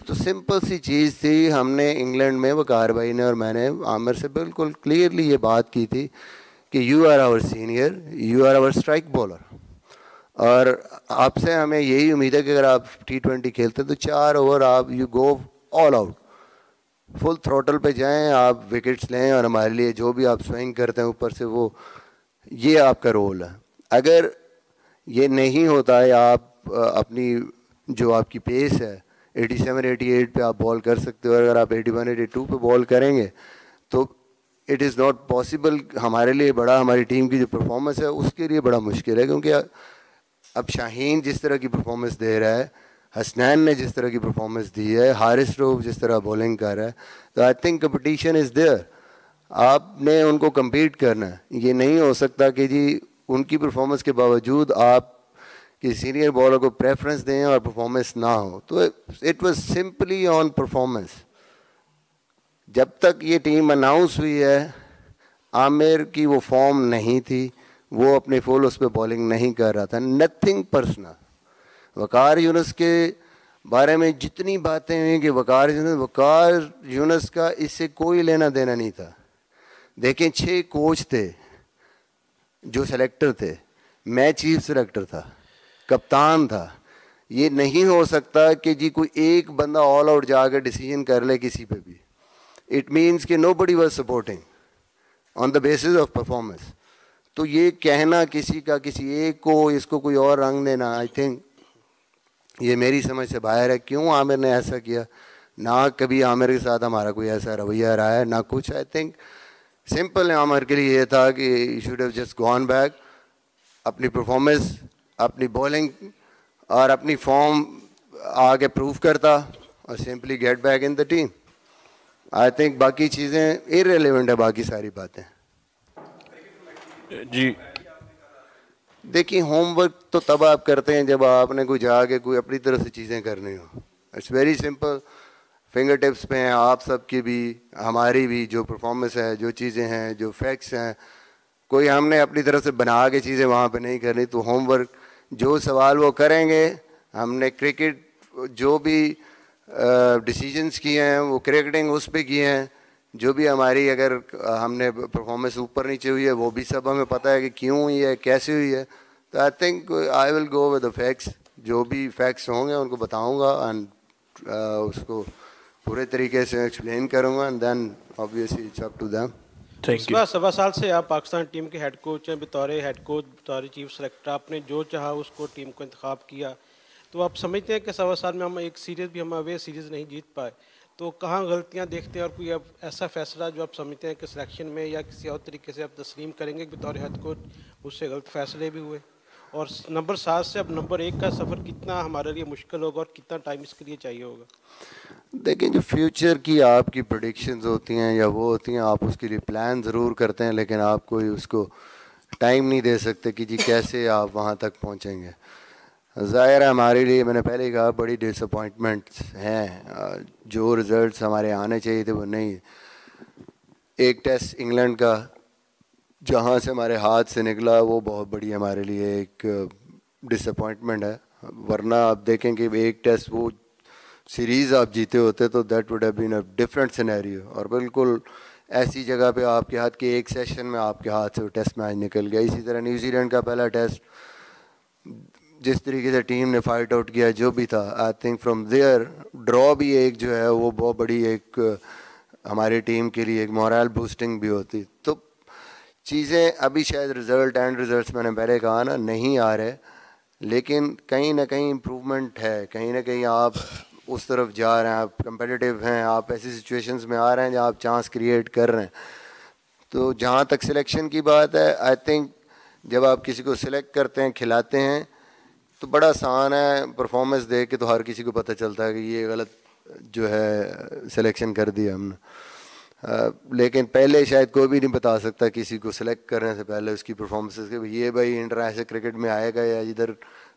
تو سمپل سی چیز تھی, ہم نے انگلینڈ میں وقار بھائی نے اور میں نے عامر سے بالکل کلیئرلی یہ بات کی تھی کہ you are our senior, you are our strike bowler, اور آپ سے ہمیں یہی امید ہے کہ اگر آپ T20 کھیلتے ہیں تو 4 اوور آپ you go all out, full throttle پہ جائیں, آپ وکٹس لیں اور ہمارے لیے جو بھی آپ سوئنگ کرتے ہیں اوپر سے وہ یہ آپ کا رول ہے. اگر یہ نہیں ہوتا ہے آپ اپنی جو آپ کی پیس ہے 87-88 پہ آپ بال کر سکتے ہو, اگر آپ 81-82 پہ بال کریں گے تو اٹ از ناٹ پاسبل. ہمارے لیے بڑا, ہماری ٹیم کی جو پرفارمنس ہے اس کے لیے بڑا مشکل ہے, کیونکہ اب شاہین جس طرح کی پرفارمنس دے رہا ہے, حسنین نے جس طرح کی پرفارمنس دی ہے, حارث روف جس طرح بولنگ کر رہا ہے, تو I think competition is there. آپ نے ان کو کمپیٹ کرنا ہے. یہ نہیں ہو سکتا کہ جی ان کی پرفارمنس کے باوجود آپ کہ سینئر بالر کو پریفرنس دیں اور پرفارمنس نہ ہو. تو it was simply on performance. جب تک یہ ٹیم اناؤنس ہوئی ہے عامر کی وہ فارم نہیں تھی, وہ اپنے فل اس پہ بالنگ نہیں کر رہا تھا, نتھنگ پرسنل. وقار یونس کے بارے میں جتنی باتیں ہوئیں کہ وقار یونس کا اس سے کوئی لینا دینا نہیں تھا. دیکھیں 6 کوچ تھے جو سلیکٹر تھے, میں چیف سلیکٹر تھا, کپتان تھا. یہ نہیں ہو سکتا کہ جی کوئی ایک بندہ آل آؤٹ جا کے ڈیسیجن کر لے کسی پہ بھی. اٹ مینس کہ nobody was supporting on the basis of performance. تو یہ کہنا کسی کا کسی ایک کو اس کو کوئی اور رنگ دینا, آئی تھنک یہ میری سمجھ سے باہر ہے. کیوں عامر نے ایسا کیا؟ نہ کبھی عامر کے ساتھ ہمارا کوئی ایسا رویہ رہا ہے نہ کچھ. آئی تھنک سمپل عامر کے لیے یہ تھا کہ you should have just gone back, اپنی پرفارمنس, اپنی بولنگ اور اپنی فارم آگے پروو کرتا اور simply get back in the team. I think باقی چیزیں ارریلیونٹ ہے, باقی ساری باتیں. جی دیکھیے ہوم ورک تو تب آپ کرتے ہیں جب آپ نے کوئی جا کے کوئی اپنی طرف سے چیزیں کرنی ہو. It's very simple, fingertips پہ ہیں آپ سب کی بھی ہماری بھی. جو پرفارمنس ہے, جو چیزیں ہیں, جو فیکٹس ہیں, کوئی ہم نے اپنی طرف سے بنا کے چیزیں وہاں پہ نہیں کرنی. تو ہوم ورک جو سوال وہ کریں گے. ہم نے کرکٹ جو بھی ڈیسیجنس کیے ہیں وہ کرکٹنگ اس پہ کیے ہیں. جو بھی ہماری اگر ہم نے پرفارمنس اوپر نیچے ہوئی ہے وہ بھی سب ہمیں پتہ ہے کہ کیوں ہوئی ہے, کیسے ہوئی ہے. تو آئی think I will go with the facts. جو بھی فیکٹس ہوں گے ان کو بتاؤں گا اینڈ اس کو پورے طریقے سے ایکسپلین کروں گا and then obviously it's up to them. Thank you. 7 سال سے آپ پاکستان ٹیم کے ہیڈ کوچ ہیں. بطور ہیڈ کوچ, بطور چیف سلیکٹر, آپ نے جو چاہا اس کو ٹیم کو انتخاب کیا. تو آپ سمجھتے ہیں کہ 7 سال میں ہم ایک سیریز بھی, ہم اوے سیریز نہیں جیت پائے, تو کہاں غلطیاں دیکھتے ہیں اور کوئی اب ایسا فیصلہ جو آپ سمجھتے ہیں کہ سلیکشن میں یا کسی اور طریقے سے آپ تسلیم کریں گے کہ بطور ہیڈ کوچ اس سے غلط فیصلے بھی ہوئے؟ اور نمبر 7 سے اب نمبر 1 کا سفر کتنا ہمارے لیے مشکل ہوگا اور کتنا ٹائم اس کے لیے چاہیے ہوگا؟ دیکھیں جو فیوچر کی آپ کی پریڈکشنز ہوتی ہیں یا وہ ہوتی ہیں, آپ اس کے لیے پلان ضرور کرتے ہیں لیکن آپ کوئی اس کو ٹائم نہیں دے سکتے کہ جی کیسے آپ وہاں تک پہنچیں گے. ظاہر ہے ہمارے لیے, میں نے پہلے ہی کہا, بڑی ڈس اپوائنٹمنٹس ہیں. جو رزلٹس ہمارے آنے چاہیے تھے وہ نہیں. ایک ٹیسٹ انگلینڈ کا جہاں سے ہمارے ہاتھ سے نکلا وہ بہت بڑی ہمارے لیے ایک ڈس اپوائنٹمنٹ ہے. ورنہ آپ دیکھیں کہ ایک ٹیسٹ وہ سیریز آپ جیتے ہوتے تو that would have been a different scenario. اور بالکل ایسی جگہ پہ آپ کے ہاتھ کے ایک سیشن میں آپ کے ہاتھ سے وہ ٹیسٹ میچ نکل گیا. اسی طرح نیوزی لینڈ کا پہلا ٹیسٹ جس طریقے سے ٹیم نے فائٹ آؤٹ کیا جو بھی تھا, آئی تھنک فرام دیئر ڈرا بھی ایک جو ہے وہ بہت بڑی ایک ہماری ٹیم کے لیے ایک مورال بوسٹنگ بھی ہوتی. تو چیزیں ابھی شاید رزلٹ اینڈ رزلٹس میں نے پہلے کہا نا نہیں آ رہے, لیکن کہیں نہ کہیں امپروومنٹ ہے. کہیں نہ کہیں آپ اس طرف جا رہے ہیں, آپ کمپیٹیٹیو ہیں, آپ ایسی سچویشنز میں آ رہے ہیں جہاں آپ چانس کریٹ کر رہے ہیں. تو جہاں تک سلیکشن کی بات ہے, آئی تھنک جب آپ کسی کو سلیکٹ کرتے ہیں, کھلاتے ہیں, تو بڑا آسان ہے. پرفارمنس دیکھ کے تو ہر کسی کو پتہ چلتا ہے کہ یہ غلط جو ہے سلیکشن کر دیا ہم نے. لیکن پہلے شاید کوئی بھی نہیں بتا سکتا کسی کو سلیکٹ کرنے سے پہلے اس کی پرفارمنسز کے یہ بھائی انٹرنیشنل کرکٹ میں آئے گا یا ادھر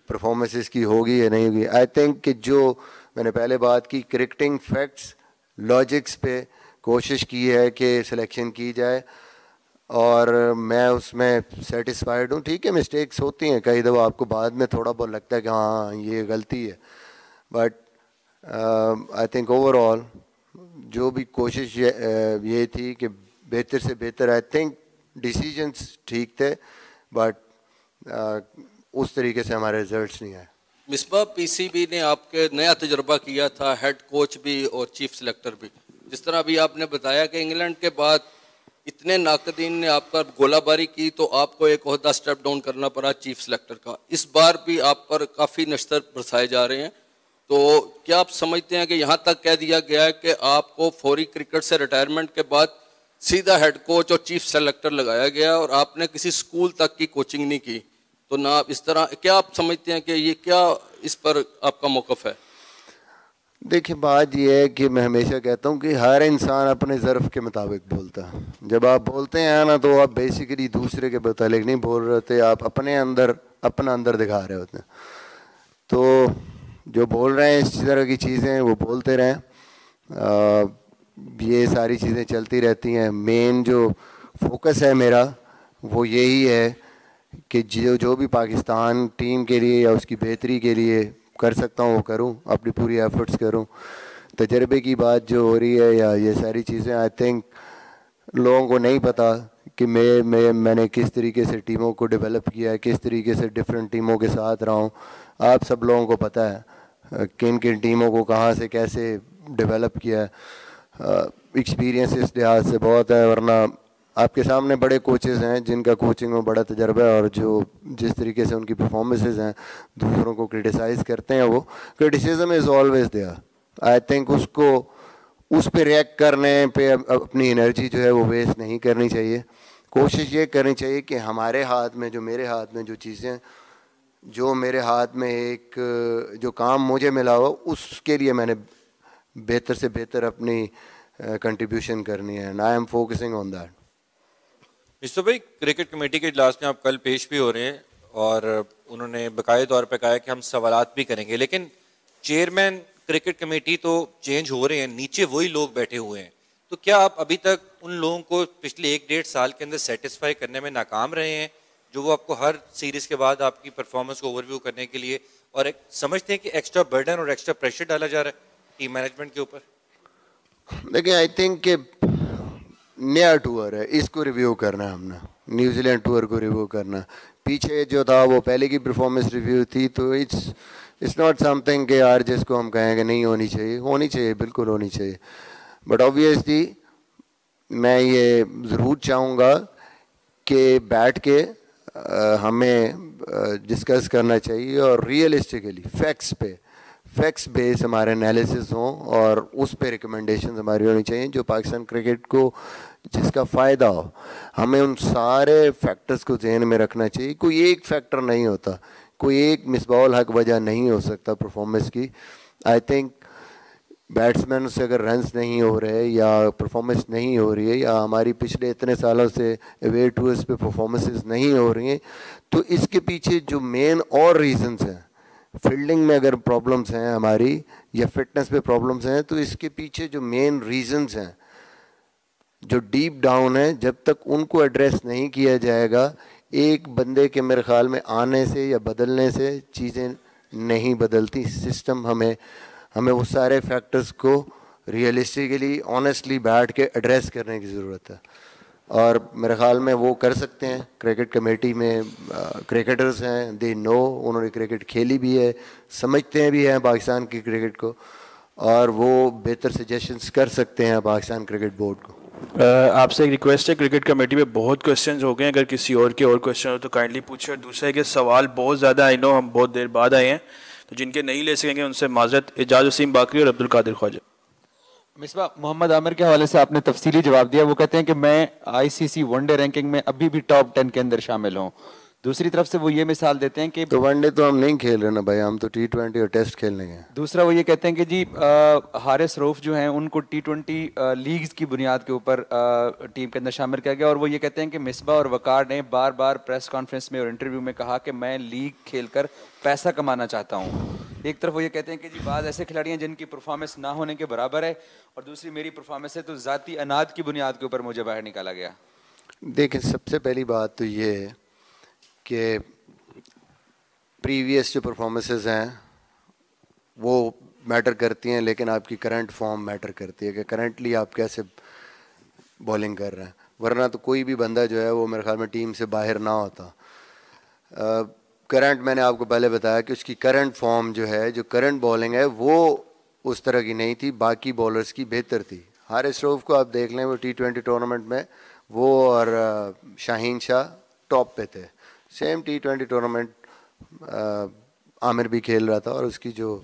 پرفارمنسز کی ہوگی یا نہیں ہوگی. آئی تھنک کہ جو میں نے پہلے بات کی کرکٹنگ فیکٹس لاجکس پہ کوشش کی ہے کہ سلیکشن کی جائے, اور میں اس میں سیٹسفائیڈ ہوں. ٹھیک ہے مسٹیکس ہوتی ہیں کئی دفعہ, آپ کو بعد میں تھوڑا بہت لگتا ہے کہ ہاں یہ غلطی ہے, but I think over all جو بھی کوشش یہ تھی کہ بہتر سے بہتر. آئی تھنک ڈیسیجنس ٹھیک تھے بٹ اس طریقے سے ہمارے رزلٹس نہیں آئے. مصباح, پی سی بی نے آپ کے نیا تجربہ کیا تھا, ہیڈ کوچ بھی اور چیف سلیکٹر بھی. جس طرح ابھی آپ نے بتایا کہ انگلینڈ کے بعد اتنے ناقدین نے آپ پر گولہ باری کی تو آپ کو ایک عہدہ اسٹیپ ڈاؤن کرنا پڑا چیف سلیکٹر کا. اس بار بھی آپ پر کافی نشتر برسائے جا رہے ہیں, تو کیا آپ سمجھتے ہیں کہ یہاں تک کہہ دیا گیا ہے کہ آپ کو فوری کرکٹ سے ریٹائرمنٹ کے بعد سیدھا ہیڈ کوچ اور چیف سلیکٹر لگایا گیا اور آپ نے کسی اسکول تک کی کوچنگ نہیں کی؟ تو نہ اس طرح کیا آپ سمجھتے ہیں کہ یہ کیا اس پر آپ کا موقف ہے؟ دیکھیں بات یہ ہے کہ میں ہمیشہ کہتا ہوں کہ ہر انسان اپنے ظرف کے مطابق بولتا ہے. جب آپ بولتے ہیں نا تو آپ بیسیکلی دوسرے کے متعلق نہیں بول رہے ہوتے, آپ اپنے اندر اپنا اندر دکھا رہے ہوتے ہیں. تو جو بول رہے ہیں اس طرح کی چیزیں وہ بولتے رہیں, یہ ساری چیزیں چلتی رہتی ہیں. مین جو فوکس ہے میرا وہ یہی ہے کہ جو بھی پاکستان ٹیم کے لیے یا اس کی بہتری کے لیے کر سکتا ہوں وہ کروں, اپنی پوری ایفرٹس کروں. تجربے کی بات جو ہو رہی ہے یا یہ ساری چیزیں, آئی تھنک لوگوں کو نہیں پتہ کہ میں نے کس طریقے سے ٹیموں کو ڈیولپ کیا ہے, کس طریقے سے ڈفرینٹ ٹیموں کے ساتھ رہا ہوں. آپ سب لوگوں کو پتہ ہے کن کن ٹیموں کو کہاں سے کیسے ڈیولپ کیا ہے. ایکسپیرینس اس لحاظ سے بہت ہے, ورنہ آپ کے سامنے بڑے کوچز ہیں جن کا کوچنگ میں بڑا تجربہ ہے, اور جو جس طریقے سے ان کی پرفارمنسز ہیں دوسروں کو کرٹیسائز کرتے ہیں, وہ criticism is always there. I think اس پہ ریئیکٹ کرنے پہ اپنی انرجی جو ہے وہ ویسٹ نہیں کرنی چاہیے. کوشش یہ کرنی چاہیے کہ ہمارے ہاتھ میں میرے ہاتھ میں جو چیزیں, جو میرے ہاتھ میں ایک جو کام مجھے ملا ہو, اس کے لیے میں نے بہتر سے بہتر اپنی کنٹریبیوشن کرنی ہے, and I'm focusing on that. Mustafa بھائی, کرکٹ کمیٹی کے اجلاس میں آپ کل پیش بھی ہو رہے ہیں اور انہوں نے باقاعدہ طور پہ کہا ہے کہ ہم سوالات بھی کریں گے, لیکن چیئرمین کرکٹ کمیٹی تو چینج ہو رہے ہیں, نیچے وہی لوگ بیٹھے ہوئے ہیں, تو کیا آپ ابھی تک ان لوگوں کو پچھلے 1-1.5 سال کے اندر سیٹسفائی کرنے میں ناکام رہے ہیں, جو وہ آپ کو ہر سیریز کے بعد آپ کی پرفارمنس کو اوور ویو کرنے کے لیے, اور ایک سمجھتے ہیں کہ ایکسٹرا برڈن اور ایکسٹرا پریشر ڈالا جا رہا ہے ٹیم مینجمنٹ کے اوپر؟ دیکھیں, آئی تھنک کہ نیا ٹور ہے, اس کو ریویو کرنا ہے ہم نے, نیوزی لینڈ ٹور کو ریویو کرنا. پیچھے جو تھا وہ پہلے کی پرفارمنس ریویو تھی, تو اٹس ناٹ سم تھنگ کہ یار جس کو ہم کہیں کہ نہیں ہونی چاہیے, بالکل ہونی چاہیے. بٹ آبویسلی میں یہ ضرور چاہوں گا کہ بیٹھ کے ہمیں ڈسکس کرنا چاہیے, اور ریئلسٹکلی فیکٹس بیس ہمارے انالیسس ہوں, اور اس پہ ریکمنڈیشنز ہماری ہونی چاہیے جو پاکستان کرکٹ کو جس کا فائدہ ہو. ہمیں ان سارے فیکٹرز کو ذہن میں رکھنا چاہیے. کوئی ایک فیکٹر نہیں ہوتا, کوئی ایک مصباح الحق وجہ نہیں ہو سکتا پرفارمنس کی. آئی تھنک بیٹسمین سے اگر رنز نہیں ہو رہے یا پرفارمنس نہیں ہو رہی ہے, یا ہماری پچھلے اتنے سالوں سے اوے ٹورز پہ پرفارمنسز نہیں ہو رہی ہیں, تو اس کے پیچھے جو مین اور ریزنز ہیں, فیلڈنگ میں اگر پرابلمس ہیں ہماری یا فٹنس پہ پرابلمس ہیں, تو اس کے پیچھے جو مین ریزنز ہیں جو ڈیپ ڈاؤن ہیں, جب تک ان کو ایڈریس نہیں کیا جائے گا, ایک بندے کے میرے خیال میں آنے سے یا بدلنے سے چیزیں نہیں بدلتی. سسٹم ہمیں وہ سارے فیکٹرز کو ریئلسٹکلی آنیسٹلی بیٹھ کے ایڈریس کرنے کی ضرورت ہے, اور میرے خیال میں وہ کر سکتے ہیں. کرکٹ کمیٹی میں کرکٹرز ہیں, دے نو, انہوں نے کرکٹ کھیلی بھی ہے, سمجھتے بھی ہیں پاکستان کی کرکٹ کو, اور وہ بہتر سجیشنز کر سکتے ہیں پاکستان کرکٹ بورڈ کو. آپ سے ایک ریکویسٹ ہے, کرکٹ کمیٹی میں بہت کویسچنز ہو گئے ہیں, اگر کسی اور کے اور کویسچن ہو تو کائنڈلی پوچھیں. اور دوسرا ہے کہ سوال بہت زیادہ, آئی نو ہم بہت دیر بعد آئے ہیں, تو جن کے نہیں لے سکیں گے ان سے معذرت. اعجاز وسیم باقری اور عبد القادر خواجہ. مصباح, محمد عامر کے حوالے سے آپ نے تفصیلی جواب دیا. وہ کہتے ہیں کہ میں آئی سی سی ون ڈے رینکنگ میں ابھی بھی ٹاپ 10 کے اندر شامل ہوں. دوسری طرف سے وہ یہ مثال دیتے ہیں کہ تو ون ڈے تو ہم نہیں کھیل رہے نا بھائی, ہم تو T20 اور ٹیسٹ کھیلنے گے. دوسرا وہ یہ کہتے ہیں کہ جی حارث روف جو ہیں ان کو T20 لیگز کی بنیاد کے اوپر ٹیم کے اندر شامل کیا گیا, اور وہ یہ کہتے ہیں کہ مصباح اور وقار نے بار بار پریس کانفرنس میں اور انٹرویو میں کہا کہ میں لیگ کھیل کر پیسہ کمانا چاہتا ہوں. ایک طرف وہ یہ کہتے ہیں کہ جی بعض ایسے کھلاڑی ہیں جن کی پرفارمنس نہ ہونے کے برابر ہے, اور دوسری میری پرفارمنس ہے تو ذاتی اناد کی بنیاد کے اوپر مجھے باہر نکالا گیا. دیکھیں, سب سے پہلی بات تو یہ ہے کہ پریویس جو پرفارمنسز ہیں وہ میٹر کرتی ہیں, لیکن آپ کی کرنٹ فارم میٹر کرتی ہے کہ کرنٹلی آپ کیسے بولنگ کر رہے ہیں. ورنہ تو کوئی بھی بندہ جو ہے وہ میرے خیال میں ٹیم سے باہر نہ ہوتا. کرنٹ میں نے آپ کو پہلے بتایا کہ اس کی کرنٹ فارم جو ہے, جو کرنٹ بالنگ ہے وہ اس طرح کی نہیں تھی, باقی بالرز کی بہتر تھی. حارث روف کو آپ دیکھ لیں, وہ T20 ٹورنامنٹ میں وہ اور شاہین شاہ ٹاپ پہ تھے. سیم T20 ٹورنامنٹ عامر بھی کھیل رہا تھا, اور اس کی جو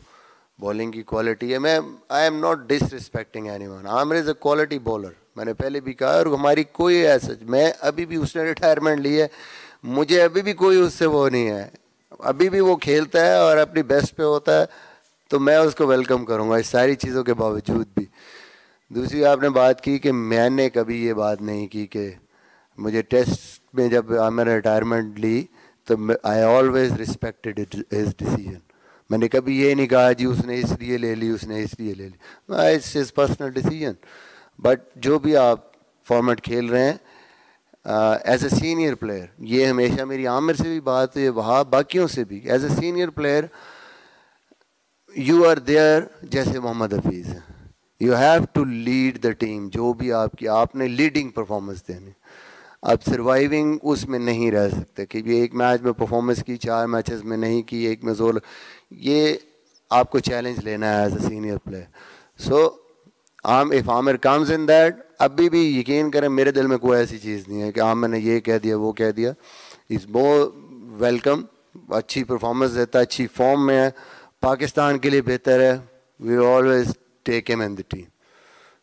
بالنگ کی کوالٹی ہے, میں I am not disrespecting anyone, Amir is a quality bowler. میں نے پہلے بھی کہا, اور ہماری کوئی ایسا, میں ابھی بھی, اس نے ریٹائرمنٹ لی ہے, مجھے ابھی بھی کوئی اس سے وہ نہیں ہے, ابھی بھی وہ کھیلتا ہے اور اپنی بیسٹ پہ ہوتا ہے, تو میں اس کو ویلکم کروں گا اس ساری چیزوں کے باوجود بھی. دوسری آپ نے بات کی کہ میں نے کبھی یہ بات نہیں کی کہ مجھے ٹیسٹ میں جب عامر ریٹائرمنٹ لی تو I always respected his decision. میں نے کبھی یہ نہیں کہا جی اس نے اس لیے لے لی, اس نے اس لیے لے لی, it's his personal decision. But جو بھی آپ فارمیٹ کھیل رہے ہیں ایز اے سینئر پلیئر, یہ ہمیشہ میری عامر سے بھی بات ہے, وہاں باقیوں سے بھی, as a senior player you are there. جیسے محمد حفیظ ہیں, you have to lead the team, جو بھی آپ کی, آپ نے لیڈنگ پرفارمنس دینی. آپ سروائیونگ اس میں نہیں رہ سکتے کہ یہ ایک میچ میں پرفارمنس کی, 4 میچز میں نہیں کی, ایک میں زور, یہ آپ کو چیلنج لینا ہے as a senior player. So if Amir comes in that, ابھی بھی یقین کریں میرے دل میں کوئی ایسی چیز نہیں ہے کہ عامر نے یہ کہہ دیا وہ کہہ دیا. از مور ویلکم, اچھی پرفارمنس دیتا ہے, اچھی فارم میں ہے, پاکستان کے لیے بہتر ہے, we always take him in the team.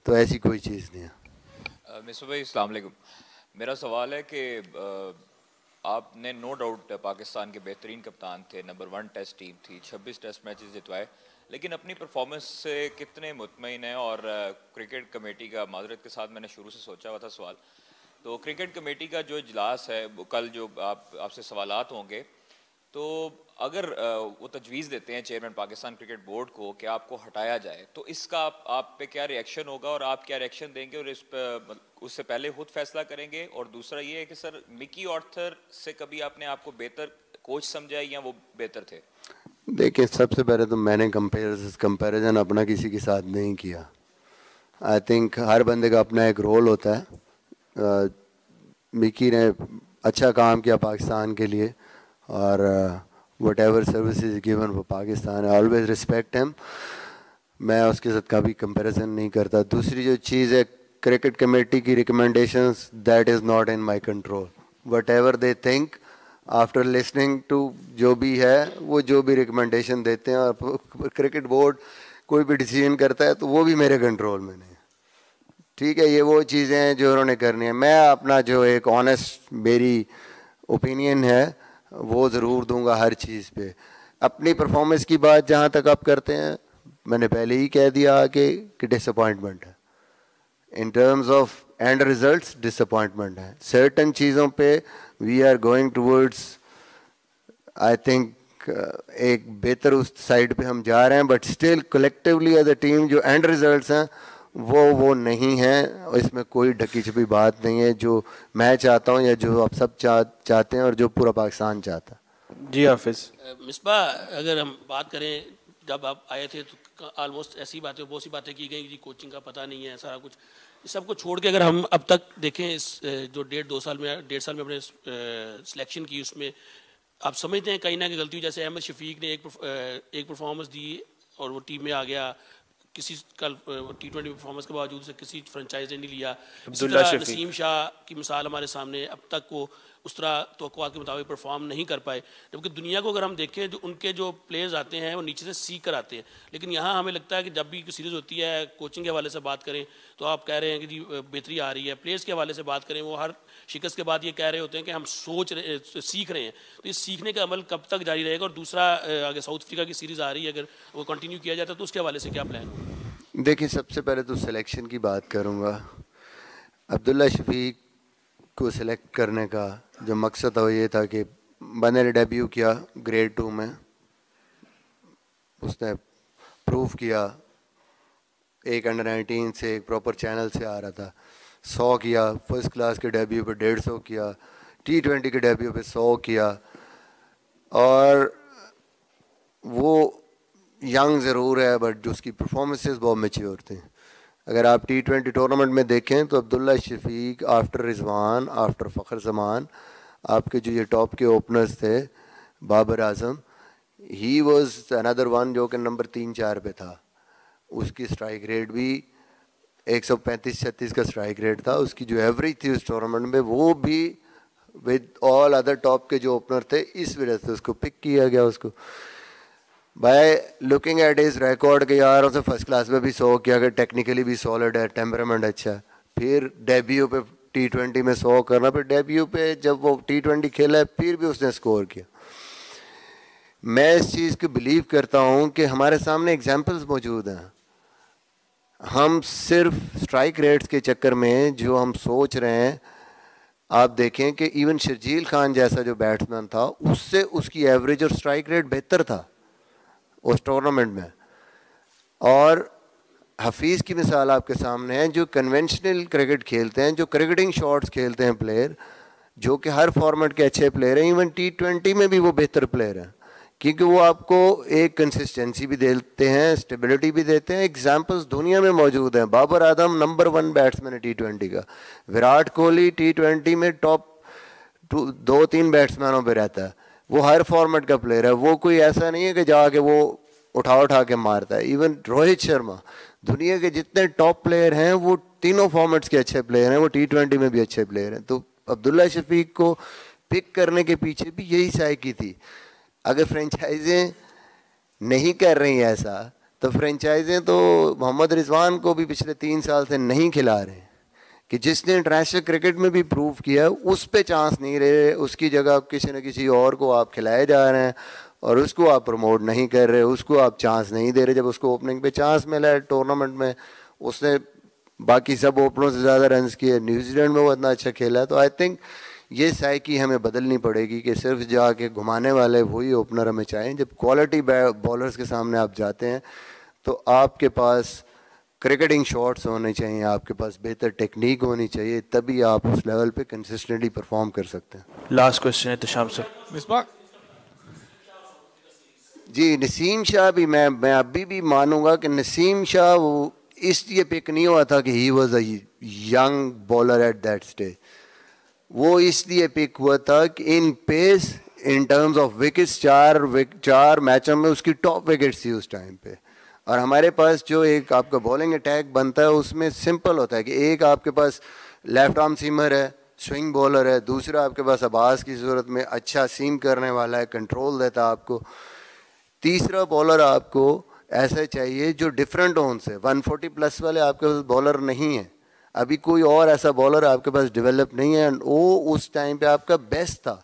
تو ایسی کوئی چیز نہیں ہے. مصباح بھائی السلام علیکم. میرا سوال ہے کہ آپ نے نو ڈاؤٹ پاکستان کے بہترین کپتان تھے, نمبر 1 ٹیسٹ ٹیم تھی, 26 ٹیسٹ میچز جتوائے, لیکن اپنی پرفارمنس سے کتنے مطمئن ہیں؟ اور کرکٹ کمیٹی کا, معذرت کے ساتھ میں نے شروع سے سوچا ہوا تھا سوال, تو کرکٹ کمیٹی کا جو اجلاس ہے کل جو آپ سے سوالات ہوں گے, تو اگر وہ تجویز دیتے ہیں چیئرمین پاکستان کرکٹ بورڈ کو کہ آپ کو ہٹایا جائے, تو اس کا آپ پہ کیا ریئیکشن ہوگا اور آپ کیا ریئیکشن دیں گے, اور اس پہ اس سے پہلے خود فیصلہ کریں گے؟ اور دوسرا یہ ہے کہ سر مکی آرتھر سے کبھی آپ نے آپ کو بہتر کوچ سمجھا یا وہ بہتر تھے؟ دیکھیں سب سے پہلے تو میں نے کمپیریزن اپنا کسی کے ساتھ نہیں کیا. آئی تھنک ہر بندے کا اپنا ایک رول ہوتا ہے. مکی نے اچھا کام کیا پاکستان کے لیے, اور what ever services given for Pakistan, I always respect ham. میں اس کے ساتھ کبھی کمپیریزن نہیں کرتا. دوسری جو چیز ہے کرکٹ کمیٹی کی recommendations, that is not in my control. Whatever they think after listening to جو بھی ہے, وہ جو بھی ریکمنڈیشن دیتے ہیں, اور کرکٹ بورڈ کوئی بھی ڈیسیژن کرتا ہے تو وہ بھی میرے کنٹرول میں نہیں. ٹھیک ہے, یہ وہ چیزیں ہیں جو انہوں نے کرنی ہیں. میں اپنا جو ایک آنیسٹ میری اوپینین ہے وہ ضرور دوں گا ہر چیز پہ. اپنی پرفارمنس کی بات جہاں تک آپ کرتے ہیں, میں نے پہلے ہی کہہ دیا کہ ڈس اپوائنٹمنٹ ہے. In terms of end results disappointment ہے. سرٹن چیزوں پہ we are going towards, I think ایک بہتر اس سائڈ پہ ہم جا رہے ہیں, but still collectively as a team جو اینڈ ریزلٹس ہیں وہ نہیں ہیں. اس میں کوئی ڈھکی چھپی بات نہیں ہے. جو میں چاہتا ہوں یا جو آپ سب چاہتے ہیں اور جو پورا پاکستان چاہتا ہے. جی حافظ. مصباح, اگر ہم بات کریں, جب آپ آئے تھے تو آلموسٹ ایسی باتیں, بہت سی باتیں کی گئی کہ کوچنگ کا پتہ نہیں ہے, سارا کچھ سب کو چھوڑ کے اگر ہم اب تک دیکھیں اس جو 1.5 سال میں اپنے سلیکشن کی, اس میں آپ سمجھتے ہیں کہیں نہ کہیں غلطی ہوئی؟ جیسے احمد شفیق نے ایک پرفارمنس دی اور وہ ٹیم میں آ گیا, کسی کل T20 پرفارمنس کے باوجود سے کسی فرنچائز نے نہیں لیا. اسی طرح نسیم شاہ کی مثال ہمارے سامنے, اب تک وہ اس طرح توقعات کے مطابق پرفارم نہیں کر پائے. جبکہ دنیا کو اگر ہم دیکھیں, جو ان کے جو پلیئرز آتے ہیں وہ نیچے سے سیکھ کر آتے ہیں, لیکن یہاں ہمیں لگتا ہے کہ جب بھی کوئی سیریز ہوتی ہے, کوچنگ کے حوالے سے بات کریں تو آپ کہہ رہے ہیں کہ جی بہتری آ رہی ہے, پلیئرز کے حوالے سے بات کریں وہ ہر شکست کے بعد یہ کہہ رہے ہوتے ہیں کہ ہم سیکھ رہے ہیں. تو اس سیکھنے کا عمل کب تک جاری رہے گا؟ اور دوسرا اگر ساؤتھ افریقہ کی سیریز آ رہی ہے, اگر وہ کنٹینیو کیا جاتا ہے تو اس کے حوالے سے کیا پلان ہوگا؟ دیکھیں سب سے پہلے تو سلیکشن کی بات کروں گا. عبداللہ شفیق کو سلیکٹ کرنے کا جو مقصد تھا وہ یہ تھا کہ بندے نے ڈیبیو کیا گریڈ 2 میں, اس نے پروف کیا, ایک انڈر 19 سے ایک پراپر چینل سے آ رہا تھا, 100 کیا فرسٹ کلاس کے ڈیبیو پہ, 150 کیا T20 کے ڈیبیو پہ, 100 کیا. اور وہ ینگ ضرور ہے بٹ جو اس کی پرفارمنسز بہت میچیور تھیں. اگر آپ T20 ٹورنامنٹ میں دیکھیں تو عبداللہ شفیق آفٹر رضوان, آفٹر فخر زمان, آپ کے جو یہ ٹاپ کے اوپنرز تھے, Babar Azam, he was another one جو کہ نمبر 3-4 پہ تھا. اس کی اسٹرائک ریٹ بھی 135-36 کا اسٹرائک ریٹ تھا. اس کی جو ایوریج تھی اس ٹورنامنٹ میں وہ بھی ود آل ادر ٹاپ کے جو اوپنر تھے, اس وجہ سے اس کو پک کیا گیا. اس کو by looking at his record کہ یار اسے فرسٹ کلاس میں بھی 100 کیا, کہ ٹیکنیکلی بھی سالڈ ہے, ٹیمپرامنٹ اچھا ہے. پھر ڈیبیو پہ T20 میں 100 کرنا, پھر ڈیبیو پہ جب وہ T20 کھیلا ہے پھر بھی اس نے اسکور کیا. میں اس چیز کو بلیو کرتا ہوں کہ ہمارے سامنے ایگزامپلز موجود ہیں. ہم صرف اسٹرائک ریٹس کے چکر میں جو ہم سوچ رہے ہیں, آپ دیکھیں کہ ایون شرجیل خان جیسا جو بیٹسمین تھا اس سے اس کی ایوریج اور اسٹرائک ریٹ بہتر تھا اس ٹورنامنٹ میں. اور حفیظ کی مثال آپ کے سامنے ہے, جو کنونشنل کرکٹ کھیلتے ہیں, جو کرکٹنگ شاٹس کھیلتے ہیں پلیئر, جو کہ ہر فارمیٹ کے اچھے پلیئر ہیں, ایون T20 میں بھی وہ بہتر پلیئر ہیں. کیونکہ وہ آپ کو ایک کنسسٹنسی بھی دیتے ہیں, اسٹیبلٹی بھی دیتے ہیں. ایگزامپلس دنیا میں موجود ہیں. بابر اعظم نمبر 1 بیٹسمین ہے T20 کا. وراٹ کوہلی T20 میں ٹاپ 2-3 بیٹسمینوں پہ رہتا ہے. وہ ہر فارمیٹ کا پلیئر ہے. وہ کوئی ایسا نہیں ہے کہ جا کے وہ اٹھا کے مارتا ہے. ایون روہت شرما, دنیا کے جتنے ٹاپ پلیئر ہیں وہ تینوں فارمیٹس کے اچھے پلیئر ہیں. وہ T20 میں بھی اچھے پلیئر ہیں. تو عبداللہ شفیق کو پک کرنے کے پیچھے بھی یہی سائیکی تھی. اگر فرینچائزیں نہیں کر رہی ہیں ایسا, تو فرینچائزیں تو محمد رضوان کو بھی پچھلے 3 سال سے نہیں کھلا رہے ہیں, کہ جس نے انٹرنیشنل کرکٹ میں بھی پروو کیا اس پہ چانس نہیں رہے. اس کی جگہ کسی نہ کسی اور کو آپ کھلائے جا رہے ہیں, اور اس کو آپ پروموٹ نہیں کر رہے, اس کو آپ چانس نہیں دے رہے. جب اس کو اوپننگ پہ چانس ملا ہے ٹورنامنٹ میں, اس نے باقی سب اوپنروں سے زیادہ رنز کیے, نیوزی لینڈ میں وہ اتنا اچھا کھیلا ہے. تو آئی تھنک یہ سائیکی ہمیں بدلنی پڑے گی کہ صرف جا کے گھمانے والے وہی اوپنر ہمیں چاہیے. جب کوالٹی بالرز کے سامنے آپ جاتے ہیں تو آپ کے پاس کرکٹنگ شاٹس ہونے چاہیے, آپ کے پاس بہتر ٹیکنیک ہونی چاہیے, تبھی آپ اس لیول پہ کنسسٹنٹلی پرفارم کر سکتے ہیں. لاسٹ کوشچن ہے تشام سر. مصباح جی, نسیم شاہ بھی میں ابھی بھی مانوں گا کہ نسیم شاہ وہ اس لیے پک نہیں ہوا تھا کہ he was a young bowler at that stage. وہ اس لیے پک ہوا تھا کہ in pace in terms of wickets 4 میچوں میں اس کی ٹاپ وکٹس تھی اس ٹائم پہ. اور ہمارے پاس جو ایک آپ کا بالنگ اٹیک بنتا ہے اس میں سمپل ہوتا ہے کہ ایک آپ کے پاس لیفٹ آرم سیمر ہے, سوئنگ بولر ہے, دوسرا آپ کے پاس عباس کی صورت میں اچھا سیم کرنے والا ہے, کنٹرول دیتا ہے آپ کو, تیسرا بالر آپ کو ایسا چاہیے جو ڈفرینٹ ہو ان سے. 140+ والے آپ کے پاس بالر نہیں ہیں, ابھی کوئی اور ایسا بالر آپ کے پاس ڈیولپ نہیں ہے. وہ اس ٹائم پہ آپ کا بیسٹ تھا.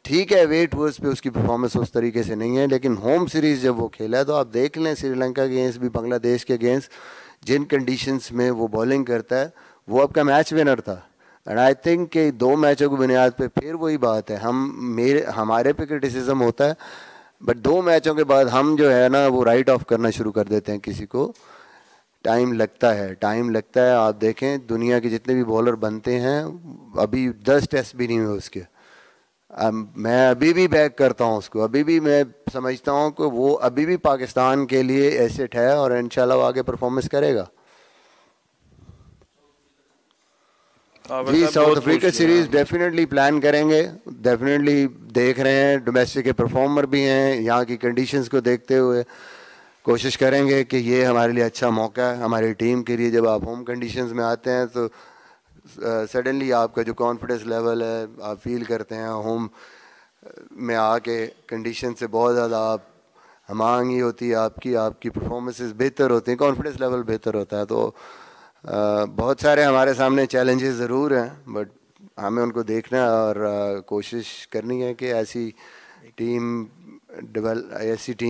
ٹھیک ہے ویٹ ورس پہ اس کی پرفارمنس اس طریقے سے نہیں ہے, لیکن ہوم سیریز جب وہ کھیلا ہے تو آپ دیکھ لیں سری لنکا کے اگینسٹ بھی, بنگلہ دیش کے اگینسٹ, جن کنڈیشنز میں وہ بالنگ کرتا ہے وہ آپ کا میچ ونر تھا. اینڈ آئی تھنک کہ 2 میچوں کی بنیاد پہ پھر وہی بات ہے, ہمارے پہ کرٹیسزم ہوتا ہے, بٹ 2 میچوں کے بعد ہم جو ہے نا وہ رائٹ آف کرنا شروع کر دیتے ہیں کسی کو. ٹائم لگتا ہے. آپ دیکھیں دنیا کے جتنے بھی بالر بنتے ہیں ابھی 10 ٹیسٹ بھی نہیں ہوئے اس کے. میں ابھی بھی بیک کرتا ہوں اس کو, ابھی بھی میں سمجھتا ہوں کہ وہ ابھی بھی پاکستان کے لیے ایسٹ ہے, اور انشاءاللہ وہ آگے پرفارمنس کرے گا. جی, South Africa series definitely plan کریں گے, ڈیفینیٹلی دیکھ رہے ہیں. ڈومیسٹک کے پرفارمر بھی ہیں, یہاں کی کنڈیشنز کو دیکھتے ہوئے کوشش کریں گے کہ یہ ہمارے لیے اچھا موقع ہے ہماری ٹیم کے لیے. جب آپ ہوم کنڈیشنز میں آتے ہیں تو سڈنلی آپ کا جو کانفیڈنس لیول ہے آپ فیل کرتے ہیں ہوم میں آ کے کنڈیشن سے بہت زیادہ آپ ہم آہنگی ہوتی ہے, آپ کی پرفارمنسز بہتر ہوتی ہیں, کانفیڈنس لیول بہتر ہوتا ہے. تو بہت سارے ہمارے سامنے چیلنجز ضرور ہیں, بٹ ہمیں ان کو دیکھنا ہے اور کوشش کرنی ہے کہ ایسی ٹیم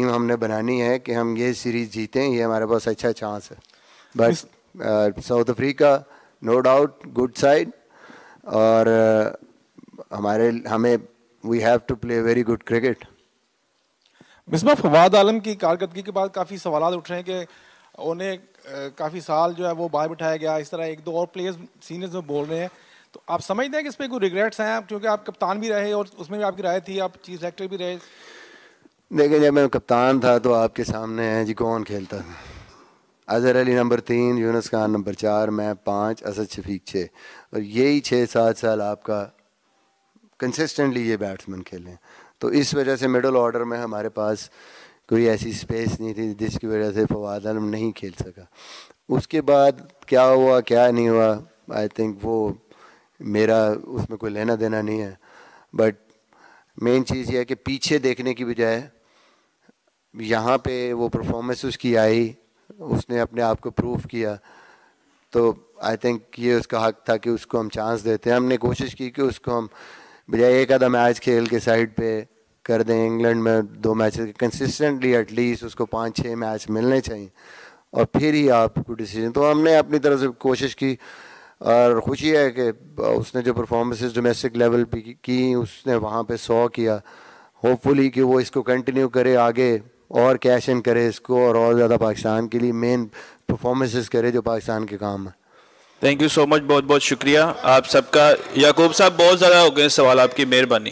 ہم نے بنانی ہے کہ ہم یہ سیریز جیتیں. یہ ہمارے پاس اچھا چانس ہے. But South Africa no doubt good side, اور ہمیں we have to play very good cricket. Misbah, Fawad Alam کی کارکردگی کے بعد کافی سوالات اٹھ رہے ہیں کہ انہیں کافی سال جو ہے وہ باہر بٹھایا گیا, اس طرح 1-2 اور پلیئرز سینئرز میں بول رہے ہیں. تو آپ سمجھتے ہیں کہ اس پہ کوئی ریگریٹس ہیں, کیونکہ آپ کپتان بھی رہے اور اس میں بھی آپ کی رائے تھی, آپ چیف سلیکٹر بھی رہے. دیکھیں جب میں کپتان تھا تو آپ کے سامنے ہے جی کون کھیلتا تھا. اظہر علی نمبر 3, یونس خان نمبر 4, میں 5, اسد شفیق 6, اور یہی 6-7 سال آپ کا کنسسٹنٹلی یہ بیٹسمین کھیلے ہیں. تو اس وجہ سے مڈل آرڈر میں ہمارے پاس کوئی ایسی اسپیس نہیں تھی جس کی وجہ سے فواد عالم نہیں کھیل سکا. اس کے بعد کیا ہوا کیا نہیں ہوا, آئی تھنک وہ میرا اس میں کوئی لینا دینا نہیں ہے. بٹ مین چیز یہ ہے کہ پیچھے دیکھنے کی بجائے یہاں پہ وہ پرفارمنس اس کی آئی, اس نے اپنے آپ کو پروف کیا, تو آئی تھنک یہ اس کا حق تھا کہ اس کو ہم چانس دیتے ہیں. ہم نے کوشش کی کہ اس کو ہم بجائے ایک آدھا میچ کھیل کے سائڈ پہ کر دیں. انگلینڈ میں 2 میچ کنسسٹنٹلی ایٹ لیسٹ اس کو 5-6 میچ ملنے چاہیے, اور پھر ہی آپ کو ڈیسیجن. تو ہم نے اپنی طرف سے کوشش کی, اور خوشی ہے کہ اس نے جو پرفارمنسز ڈومیسٹک لیول پہ کی اس نے وہاں پہ 100 کیا. ہوپ فلی کہ وہ اس کو کنٹینیو کرے آگے, اور کیش ان کرے اس کو, اور زیادہ پاکستان کے لیے مین پرفارمنسز کرے جو پاکستان کے کام ہے. تھینک یو سو مچ, بہت بہت شکریہ آپ سب کا. یعقوب صاحب بہت زیادہ ہو گئے سوال, آپ کی مہربانی.